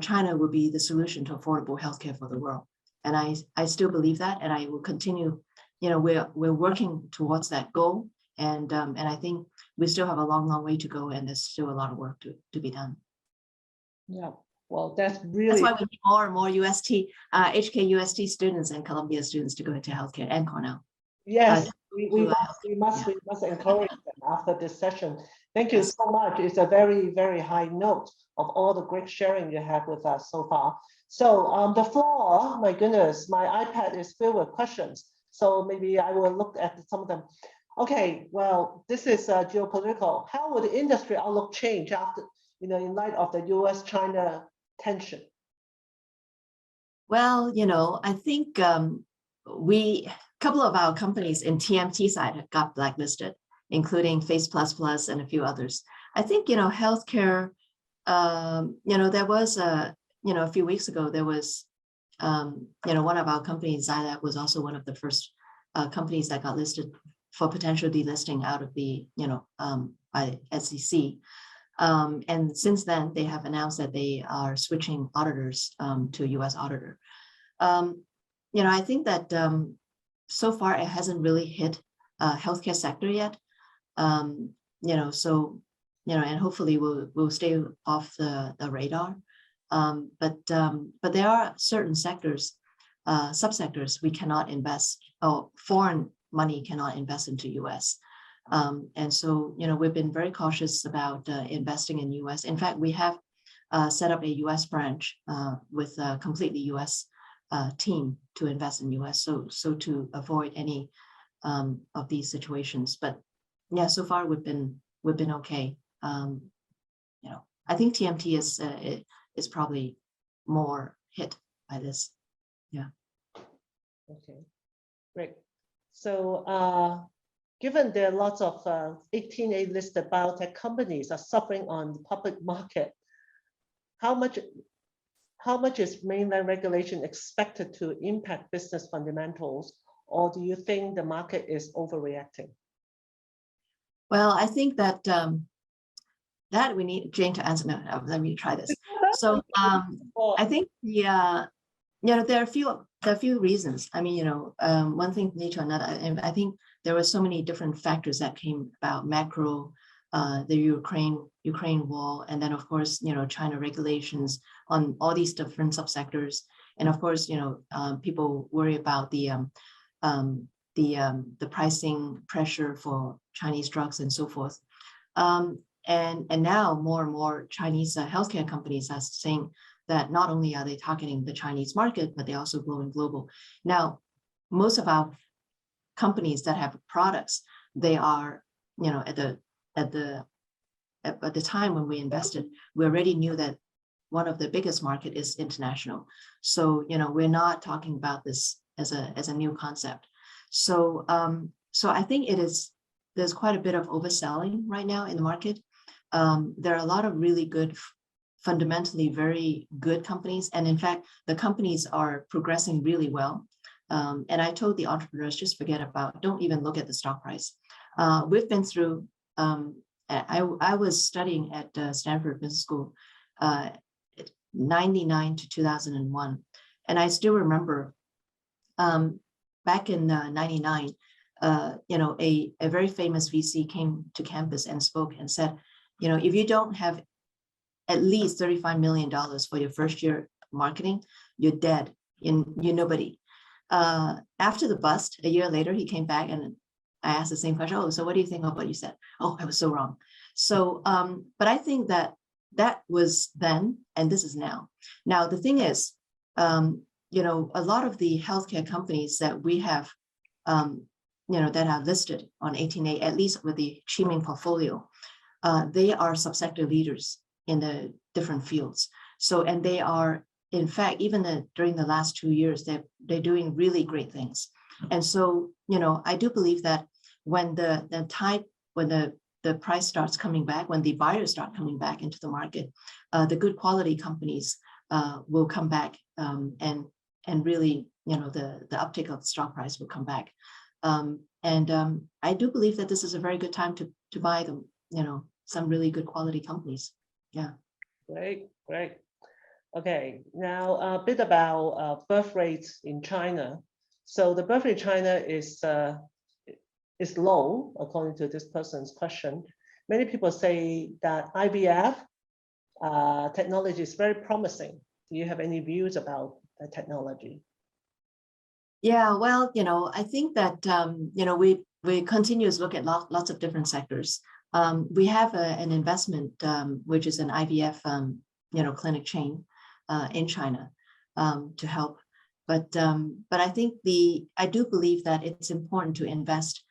Speaker 3: China will be the solution to affordable healthcare for the world. And I still believe that, and I will continue. You know, we're working towards that goal, and I think we still have a long way to go, and there's still a lot of work to be done.
Speaker 2: Yeah, well, that's really.
Speaker 3: That's why we need more and more HKUST students and Columbia students to go into healthcare, and Cornell.
Speaker 2: Yes, we must encourage them after this session. Thank you so much. It's a very high note of all the great sharing you have with us so far. So the floor, my goodness, my iPad is filled with questions. So maybe I will look at some of them. Okay, well, this is geopolitical. How will the industry outlook change after, you know, in light of the US-China tension?
Speaker 3: Well, you know, I think a couple of our companies in TMT side have got blacklisted, including Face++ and a few others. I think, you know, healthcare, you know, there was you know, a few weeks ago, there was, you know, one of our companies, Zylab, was also one of the first companies that got listed for potential delisting out of the, you know, by SEC. And since then, they have announced that they are switching auditors to a US auditor. You know, I think that so far it hasn't really hit healthcare sector yet. You know, so, you know, and hopefully we'll stay off the radar. But there are certain sectors subsectors, we cannot invest, or foreign money cannot invest into US. And so, we've been very cautious about investing in US. In fact, we have set up a US branch with a completely US team to invest in US. So to avoid any of these situations. But yeah, so far we've been okay. I think TMT is probably more hit by this. Yeah.
Speaker 2: Okay, great. So given there are lots of 18A listed biotech companies are suffering on the public market, how much is mainland regulation expected to impact business fundamentals, or do you think the market is overreacting?
Speaker 3: Well, I think that that we need Jane to answer. No, let me try this. So I think there are a few reasons. I mean, one thing lead to another. And I think there were so many different factors that came about: macro, the Ukraine war, and then of course, China regulations on all these different subsectors. And of course, people worry about the pricing pressure for Chinese drugs and so forth. And now more and more Chinese healthcare companies are saying that not only are they targeting the Chinese market, but they're also going global. Now, most of our companies that have products, they are, at the time when we invested, we already knew that one of the biggest market is international. So, we're not talking about this as a new concept. So, so I think there's quite a bit of overselling right now in the market. There are a lot of really good, fundamentally very good companies. And in fact, the companies are progressing really well. And I told the entrepreneurs, just forget about, don't even look at the stock price. We've been through, I was studying at Stanford Business School, 99 to 2001. And I still remember back in 99, a very famous VC came to campus and spoke and said, if you don't have at least $35 million for your first year marketing, you're dead, you're nobody. After the bust, a year later, he came back and I asked the same question. Oh, so what do you think of what you said? Oh, I was so wrong. So, but I think that was then, and this is now. Now, the thing is, a lot of the healthcare companies that we have, that are listed on 18A, at least with the Qiming portfolio, they are subsector leaders in the different fields. So, and they are, in fact, even during the last 2 years, they're doing really great things. And so, I do believe that when the price starts coming back, when the buyers start coming back into the market, the good quality companies will come back, and really, the uptick of the stock price will come back. And I do believe that this is a very good time to buy them, some really good quality companies. Yeah. Great.
Speaker 2: Okay, now a bit about birth rates in China. So the birth rate in China is low, according to this person's question. Many people say that IVF technology is very promising. Do you have any views about the technology?
Speaker 3: Yeah, well, I think that, we continue to look at lots of different sectors. We have an investment, which is an IVF, clinic chain in China to help. But I think I do believe that it's important to invest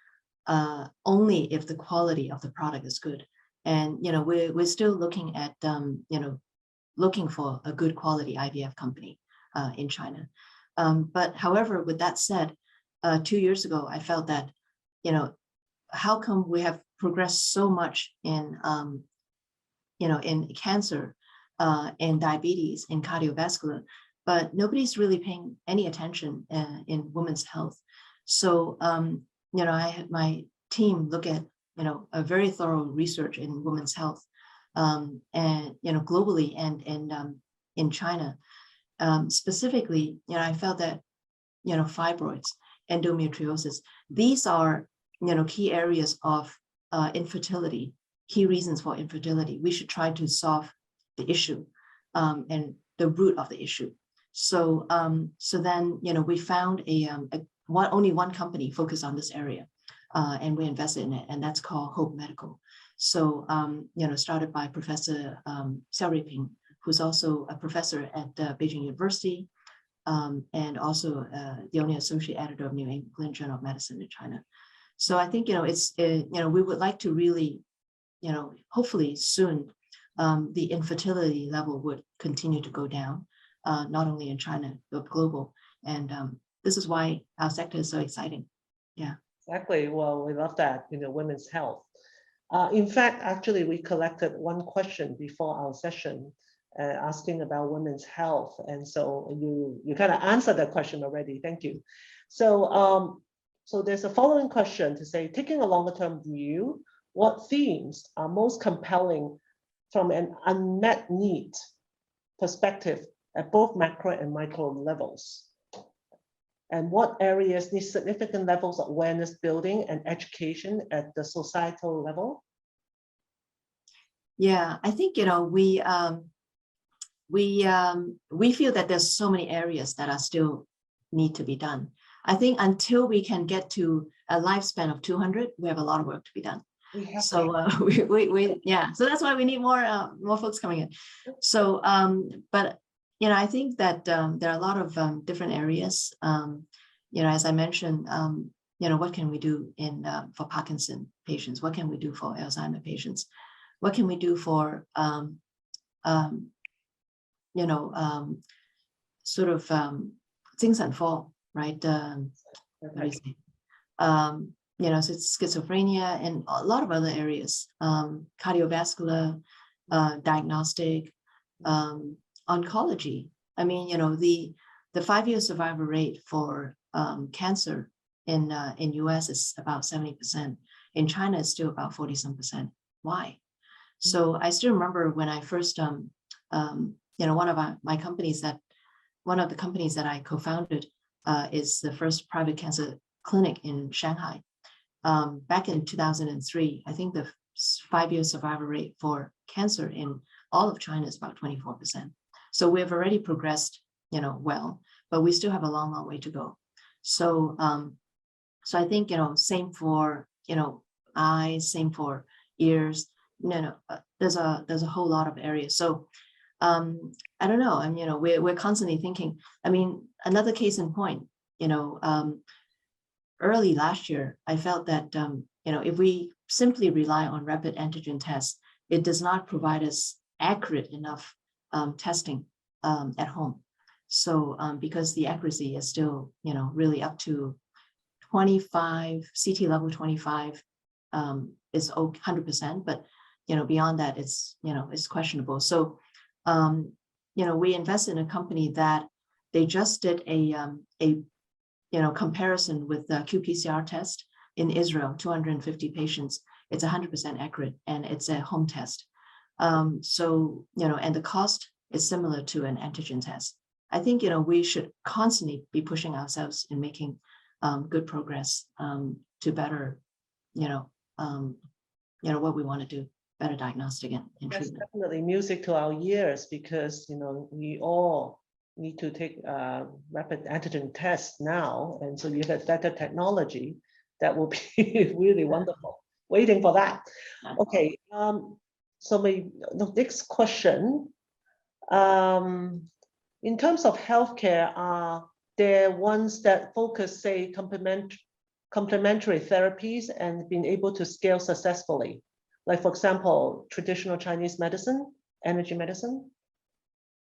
Speaker 3: only if the quality of the product is good. And, we're still looking at, looking for a good quality IVF company in China. But however, with that said, 2 years ago, I felt that, how come we have progressed so much in, in cancer, in diabetes, in cardiovascular, but nobody's really paying any attention in women's health. So, I had my team look at, a very thorough research in women's health, and, globally and in China. Specifically, I felt that, fibroids, endometriosis, these are, key areas of infertility, key reasons for infertility. We should try to solve the issue and the root of the issue. So so then we found only one company focused on this area, and we invested in it, and that's called Hope Medical. So started by Professor Xiao Ruiping, who's also a professor at Beijing University, and also the only associate editor of New England Journal of Medicine in China. So I think we would like to really, hopefully soon, the infertility level would continue to go down, not only in China but global, and this is why our sector is so exciting. Yeah,
Speaker 2: exactly. Well, we love that, women's health. In fact, actually, we collected one question before our session, asking about women's health, and so you kind of answered that question already. Thank you. So so there's a following question to say, taking a longer term view, what themes are most compelling from an unmet need perspective at both macro and micro levels? And what areas need significant levels of awareness building and education at the societal level?
Speaker 3: Yeah, I think we feel that there's so many areas that are still need to be done. I think until we can get to a lifespan of 200, we have a lot of work to be done. So yeah, so that's why we need more folks coming in. So but I think that there are a lot of different areas. As I mentioned, what can we do for Parkinson patients? What can we do for Alzheimer patients? What can we do for sort of things and fall, right? So it's schizophrenia and a lot of other areas, cardiovascular, diagnostic, oncology. I mean, the 5-year survival rate for cancer in US is about 70%. In China, it's still about 40-some%. Why? So I still remember when I first, one of the companies that I co-founded is the first private cancer clinic in Shanghai. Back in 2003, I think the 5-year survival rate for cancer in all of China is about 24%. So we have already progressed, well, but we still have a long, long way to go. So, so I think, same for, eyes, same for ears. There's a whole lot of areas. So, I don't know. I mean, we're constantly thinking. I mean, another case in point, early last year, I felt that, if we simply rely on rapid antigen tests, it does not provide us accurate enough testing at home. So because the accuracy is still, really up to 25, CT level 25 is 100%, but, beyond that, it's, it's questionable. So, we invested in a company that they just did a comparison with the qPCR test in Israel, 250 patients. It's 100% accurate, and it's a home test. So, and the cost is similar to an antigen test. I think, we should constantly be pushing ourselves in making good progress to better, what we want to do, better diagnostic and
Speaker 2: That's
Speaker 3: treatment.
Speaker 2: definitely music to our ears, because, we all need to take rapid antigen tests now. And so you have better technology that will be really wonderful. Waiting for that. Okay. So the next question. In terms of healthcare, are there ones that focus, say, complementary therapies and been able to scale successfully? Like, for example, traditional Chinese medicine, energy medicine,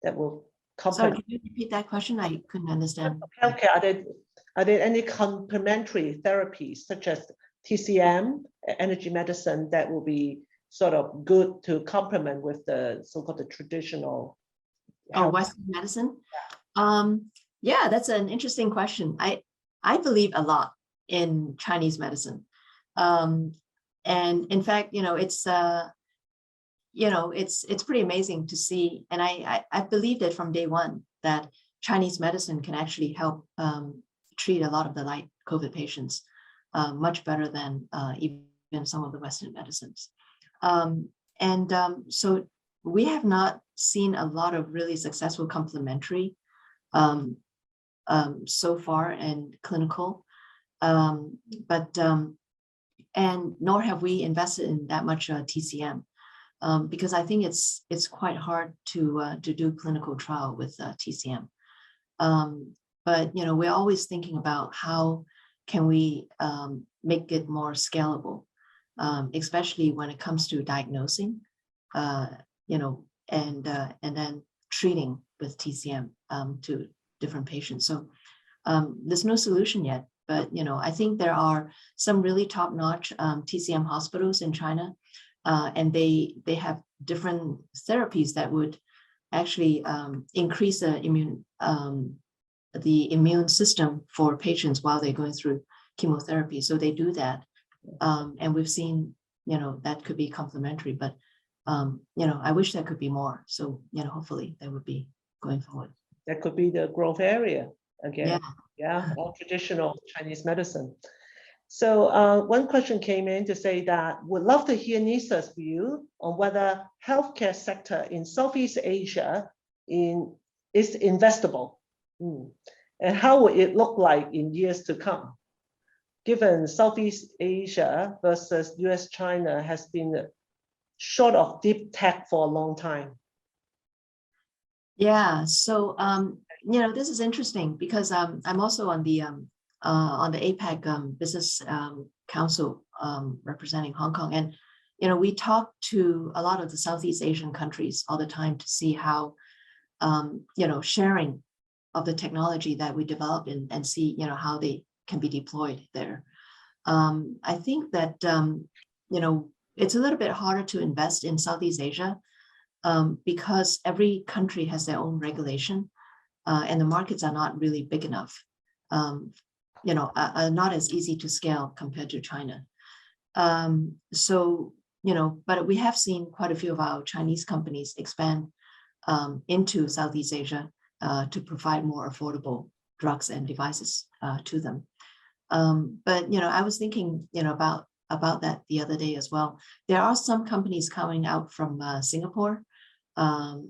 Speaker 2: that will complement.
Speaker 3: Sorry, can you repeat that question? I couldn't understand.
Speaker 2: Healthcare, are there any complementary therapies such as TCM, energy medicine, that will be sort of good to complement with the so-called the traditional?
Speaker 3: Western medicine? Yeah, that's an interesting question. I believe a lot in Chinese medicine. And in fact, it's pretty amazing to see. And I believed it from day one that Chinese medicine can actually help treat a lot of the light COVID patients much better than even some of the Western medicines. So we have not seen a lot of really successful complementary so far in clinical, and nor have we invested in that much TCM, because I think it's quite hard to do clinical trial with TCM. But we're always thinking about how can we make it more scalable, especially when it comes to diagnosing, and then treating with TCM to different patients. So there's no solution yet, but I think there are some really top-notch TCM hospitals in China, and they have different therapies that would actually increase the immune system for patients while they're going through chemotherapy. So they do that, and we've seen that could be complementary, but I wish there could be more. So hopefully that would be going forward.
Speaker 2: That could be the growth area again.
Speaker 3: Yeah.
Speaker 2: All traditional Chinese medicine. So one question came in to say that would love to hear Nisa's view on whether healthcare sector in Southeast Asia is investable, and how will it look like in years to come, given Southeast Asia versus US China has been short of deep tech for a long time.
Speaker 3: Yeah, so this is interesting because I'm also on the APAC Business Council representing Hong Kong, and we talk to a lot of the Southeast Asian countries all the time to see how sharing of the technology that we develop and see how they can be deployed there. I think that it's a little bit harder to invest in Southeast Asia because every country has their own regulation, and the markets are not really big enough, are not as easy to scale compared to China. But we have seen quite a few of our Chinese companies expand into Southeast Asia to provide more affordable drugs and devices to them. But I was thinking about that the other day as well. There are some companies coming out from Singapore, but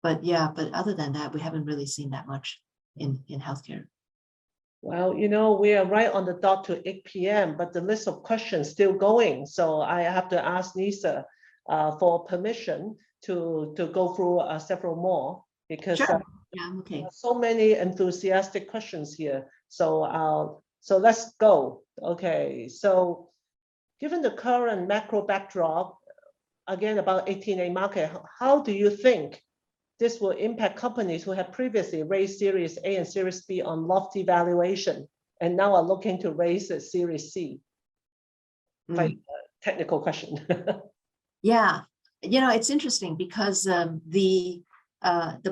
Speaker 3: other than that, we haven't really seen that much in healthcare.
Speaker 2: Well, we are right on the dot to 8 p.m., but the list of questions still going. So I have to ask Nisa for permission to go through several more, because
Speaker 3: Sure. Okay.
Speaker 2: so many enthusiastic questions here. So let's go. Okay, so given the current macro backdrop, again about 18A market, how do you think this will impact companies who have previously raised Series A and Series B on lofty valuation and now are looking to raise a Series C? Quite a technical question.
Speaker 3: Yeah, it's interesting because the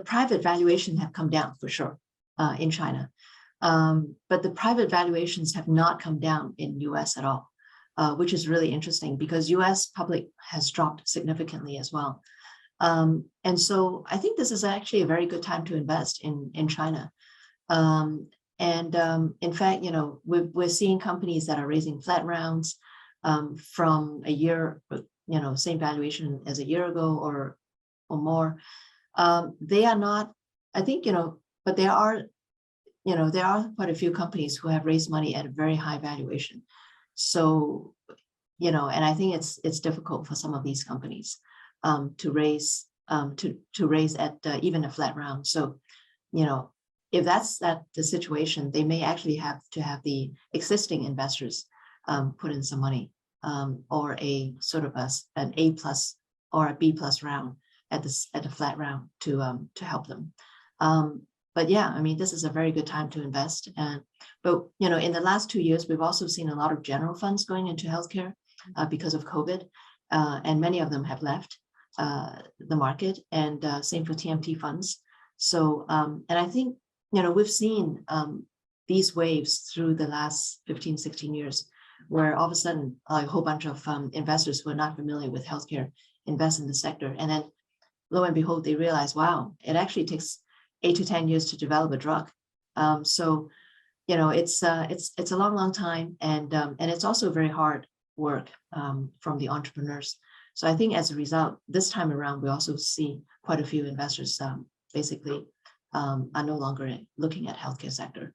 Speaker 3: private valuation have come down for sure in China, but the private valuations have not come down in US at all, which is really interesting because US public has dropped significantly as well. And so I think this is actually a very good time to invest in China. In fact, we're seeing companies that are raising flat rounds from a year, same valuation as a year ago or more. They are not, I think, but there are quite a few companies who have raised money at a very high valuation. So, and I think it's difficult for some of these companies to raise at even a flat round. So, if that's the situation, they may actually have to have the existing investors put in some money, or a sort of an A+ or a B+ round at the flat round to help them. But yeah, I mean, this is a very good time to invest. But in the last 2 years, we've also seen a lot of general funds going into healthcare because of COVID, and many of them have left the market, and same for TMT funds. So, and I think, we've seen these waves through the last 15, 16 years, where all of a sudden a whole bunch of investors who are not familiar with healthcare invest in the sector. And then lo and behold, they realize, wow, it actually takes 8 to 10 years to develop a drug. So, it's a long time, and it's also very hard work from the entrepreneurs. So I think as a result, this time around, we also see quite a few investors basically are no longer looking at healthcare sector.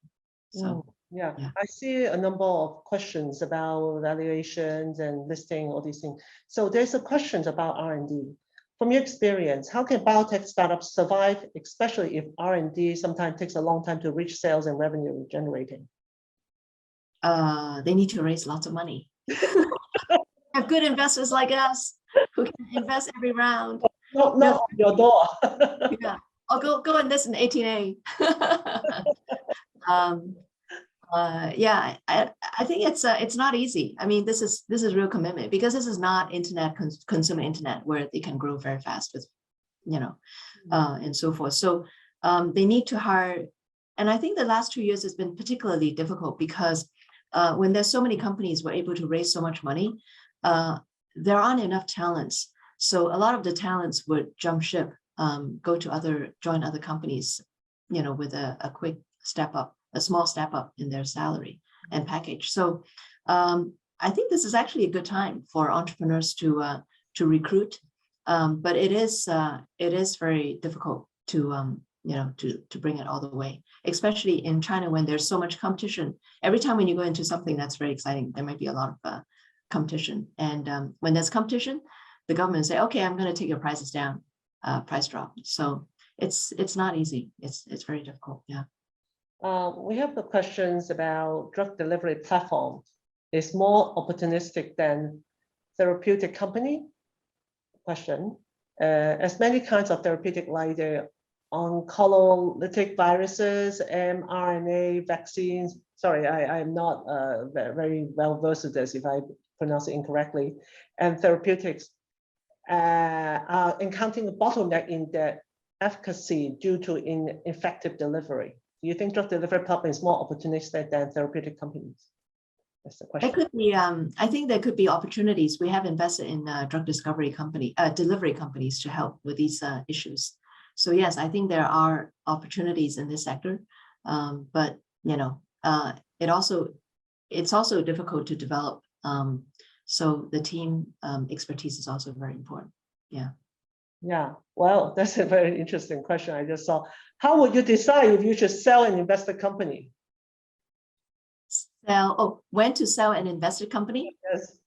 Speaker 3: So
Speaker 2: yeah,
Speaker 3: yeah.
Speaker 2: I see a number of questions about valuations and listing, all these things. So there's a question about R&D. From your experience, how can biotech startups survive, especially if R&D sometimes takes a long time to reach sales and revenue generating?
Speaker 3: They need to raise lots of money. Have good investors like us who can invest every round.
Speaker 2: Not on your door.
Speaker 3: Yeah, I'll go and listen to 18A. Yeah, I think it's not easy. I mean, this is real commitment, because this is not internet consumer internet where they can grow very fast with, and so forth. So they need to hire, and I think the last 2 years has been particularly difficult because when there's so many companies were able to raise so much money, there aren't enough talents. So a lot of the talents would jump ship, join other companies, with a quick step up, a small step up in their salary and package. So I think this is actually a good time for entrepreneurs to recruit, but it is very difficult to bring it all the way, especially in China when there's so much competition. Every time when you go into something that's very exciting, there might be a lot of competition, and when there's competition, the government say, okay, I'm going to take your prices down, price drop. So it's not easy. It's very difficult. Yeah.
Speaker 2: We have the questions about drug delivery platform is more opportunistic than therapeutic company. Question. As many kinds of therapeutic like the oncolytic viruses, mRNA vaccines. Sorry, I'm not very well versed with this if I pronounce it incorrectly. And therapeutics are encountering a bottleneck in their efficacy due to ineffective delivery. Do you think drug delivery platform is more opportunistic than therapeutic companies? That's the question.
Speaker 3: It could be. I think there could be opportunities. We have invested in drug delivery companies to help with these issues. So yes, I think there are opportunities in this sector, but it's also difficult to develop. So the team expertise is also very important. Yeah.
Speaker 2: Yeah, well, that's a very interesting question I just saw. How would you decide if you should sell and invest the company?
Speaker 3: When to sell an invested company?
Speaker 2: Yes.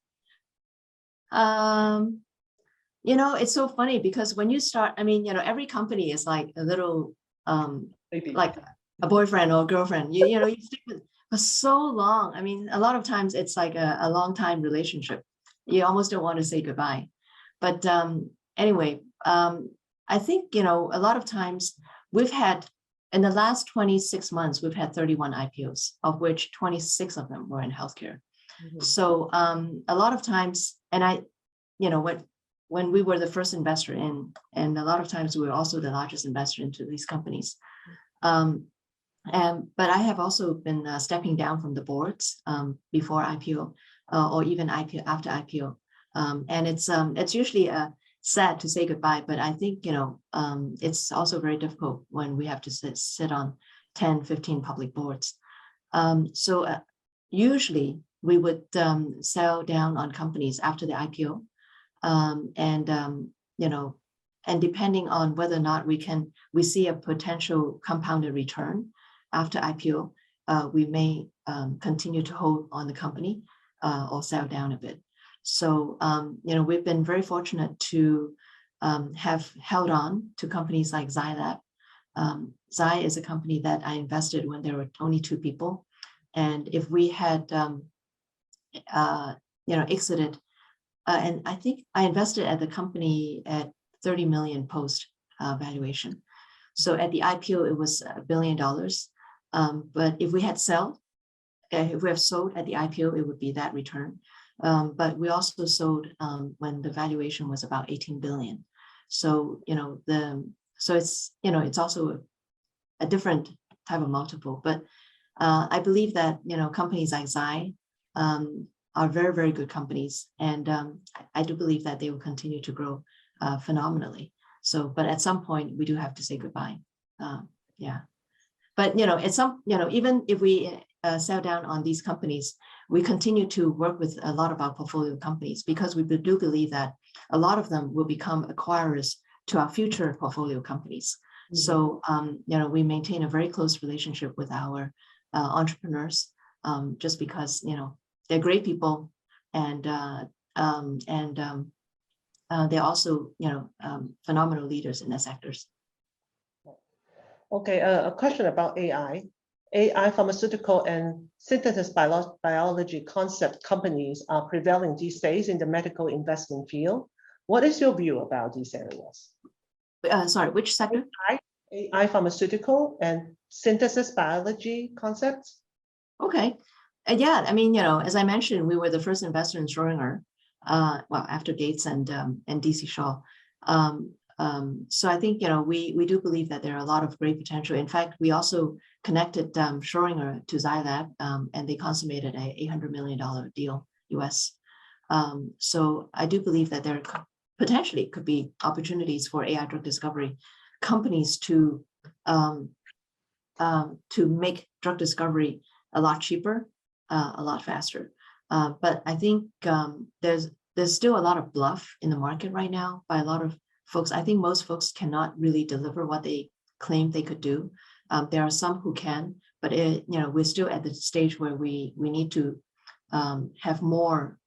Speaker 3: It's so funny because when you start, every company is like a little, like a boyfriend or a girlfriend. You stick with for so long. I mean, a lot of times it's like a long time relationship. You almost don't want to say goodbye. But anyway, I think, a lot of times we've had, in the last 26 months, we've had 31 IPOs, of which 26 of them were in healthcare. Mm-hmm. So a lot of times, and when we were the first investor in, and a lot of times we were also the largest investor into these companies. But I have also been stepping down from the boards before IPO or even after IPO. And it's usually sad to say goodbye, but I think, it's also very difficult when we have to sit on 10, 15 public boards. So usually we would sell down on companies after the IPO. And depending on whether or not we see a potential compounded return after IPO, we may continue to hold on the company or sell down a bit. So, we've been very fortunate to have held on to companies like Zai Lab. Zai is a company that I invested when there were only 2 people. And if we had, exited, and I think I invested at the company at 30 million post valuation. So at the IPO, it was $1 billion. But if we have sold at the IPO, it would be that return. But we also sold when the valuation was about 18 billion. So, so it's also a different type of multiple. But I believe that, companies like Zai are very, very good companies. And I do believe that they will continue to grow phenomenally. So, but at some point we do have to say goodbye. Yeah. But, even if we sell down on these companies, we continue to work with a lot of our portfolio companies because we do believe that a lot of them will become acquirers to our future portfolio companies. So, we maintain a very close relationship with our entrepreneurs, just because, they're great people, and they're also, phenomenal leaders in their sectors.
Speaker 2: Okay, a question about AI. AI pharmaceutical and synthesis biology concept companies are prevailing these days in the medical investment field. What is your view about these areas?
Speaker 3: Sorry, which sector?
Speaker 2: AI pharmaceutical and synthesis biology concepts?
Speaker 3: Okay. Yeah, I mean, as I mentioned, we were the first investor in Schrödinger, well, after Gates and DC Shaw. So I think, we do believe that there are a lot of great potential. In fact, we also connected Schrödinger to Zai Lab, and they consummated a $800 million deal, US. So I do believe that there potentially could be opportunities for AI drug discovery companies to make drug discovery a lot cheaper, a lot faster. But I think there's still a lot of bluff in the market right now by a lot of folks. I think most folks cannot really deliver what they claim they could do. There are some who can, but we're still at the stage where we need to have more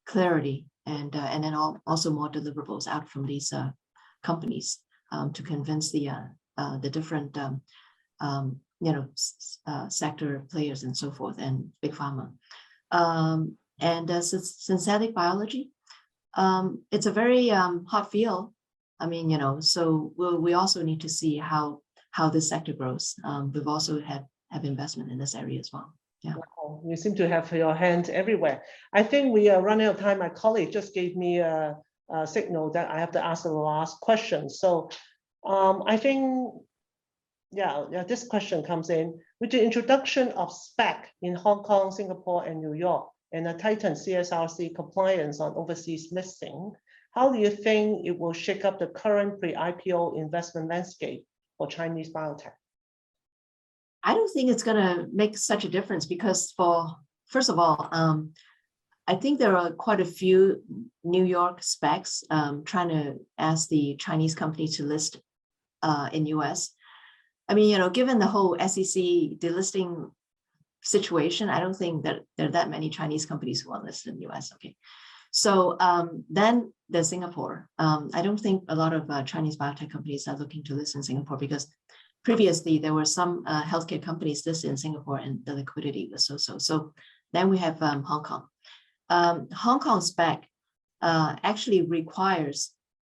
Speaker 3: clarity and then also more deliverables out from these companies to convince the different sector players and so forth, and big pharma. And synthetic biology, it's a very hot field. I mean, so we also need to see how this sector grows. We've also have investment in this area as well. Yeah.
Speaker 2: Wow, you seem to have your hands everywhere. I think we are running out of time. My colleague just gave me a signal that I have to ask the last question. So I think, this question comes in. With the introduction of SPAC in Hong Kong, Singapore, and New York, and a tightened CSRC compliance on overseas listing, how do you think it will shake up the current pre-IPO investment landscape for Chinese biotech?
Speaker 3: I don't think it's going to make such a difference because first of all, I think there are quite a few New York SPACs trying to ask the Chinese company to list in US. I mean, given the whole SEC delisting situation, I don't think that there are that many Chinese companies who are listed in the US. Okay. So then there's Singapore. I don't think a lot of Chinese biotech companies are looking to list in Singapore because previously there were some healthcare companies listed in Singapore and the liquidity was so-so. So then we have Hong Kong. Hong Kong SPAC actually requires,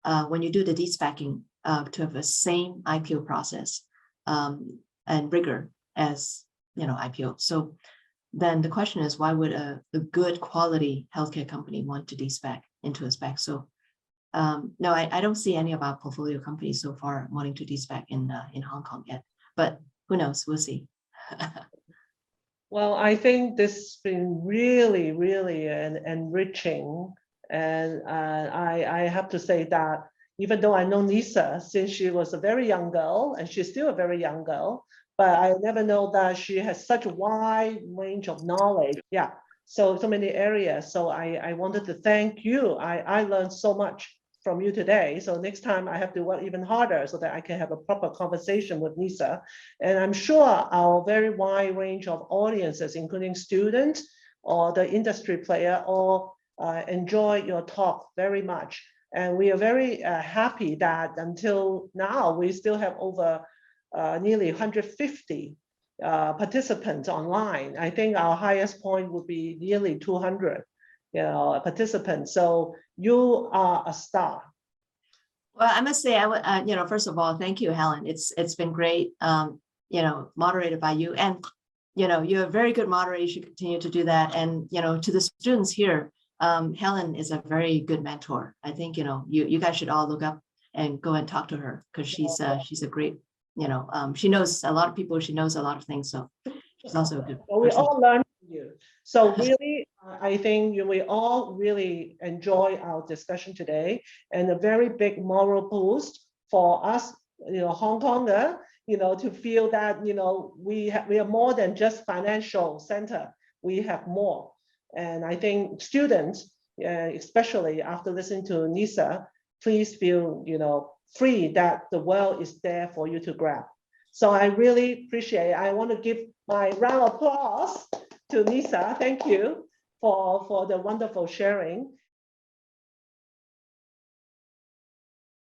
Speaker 3: when you do the de-SPACing, to have the same IPO process and rigor as IPO. So then the question is, why would a good quality healthcare company want to de-SPAC into a SPAC? So no, I don't see any of our portfolio companies so far wanting to de-SPAC in Hong Kong yet, but who knows? We'll see.
Speaker 2: Well, I think this has been really, really enriching. And I have to say that even though I know Nisa since she was a very young girl, and she's still a very young girl, but I never know that she has such a wide range of knowledge. Yeah, so many areas. So I wanted to thank you. I learned so much from you today. So next time I have to work even harder so that I can have a proper conversation with Nisa. And I'm sure our very wide range of audiences, including students or the industry player, all enjoy your talk very much. And we are very happy that until now, we still have over nearly 150 participants online. I think our highest point would be nearly 200 participants. So you are a star.
Speaker 3: Well, I must say, I would, first of all, thank you, Helen. It's been great, moderated by you, and you're a very good moderator. You should continue to do that. And to the students here, Helen is a very good mentor. I think you guys should all look up and go and talk to her because she's a great. She knows a lot of people. She knows a lot of things. So she's also a good person.
Speaker 2: We all learn from you. So really, I think we all really enjoy our discussion today, and a very big moral boost for us, Hong Konger, to feel that we are more than just financial center. We have more, and I think students, especially after listening to Nisa, please feel free that the world is there for you to grab. So I really appreciate it. I want to give my round of applause to Nisa. Thank you for the wonderful sharing.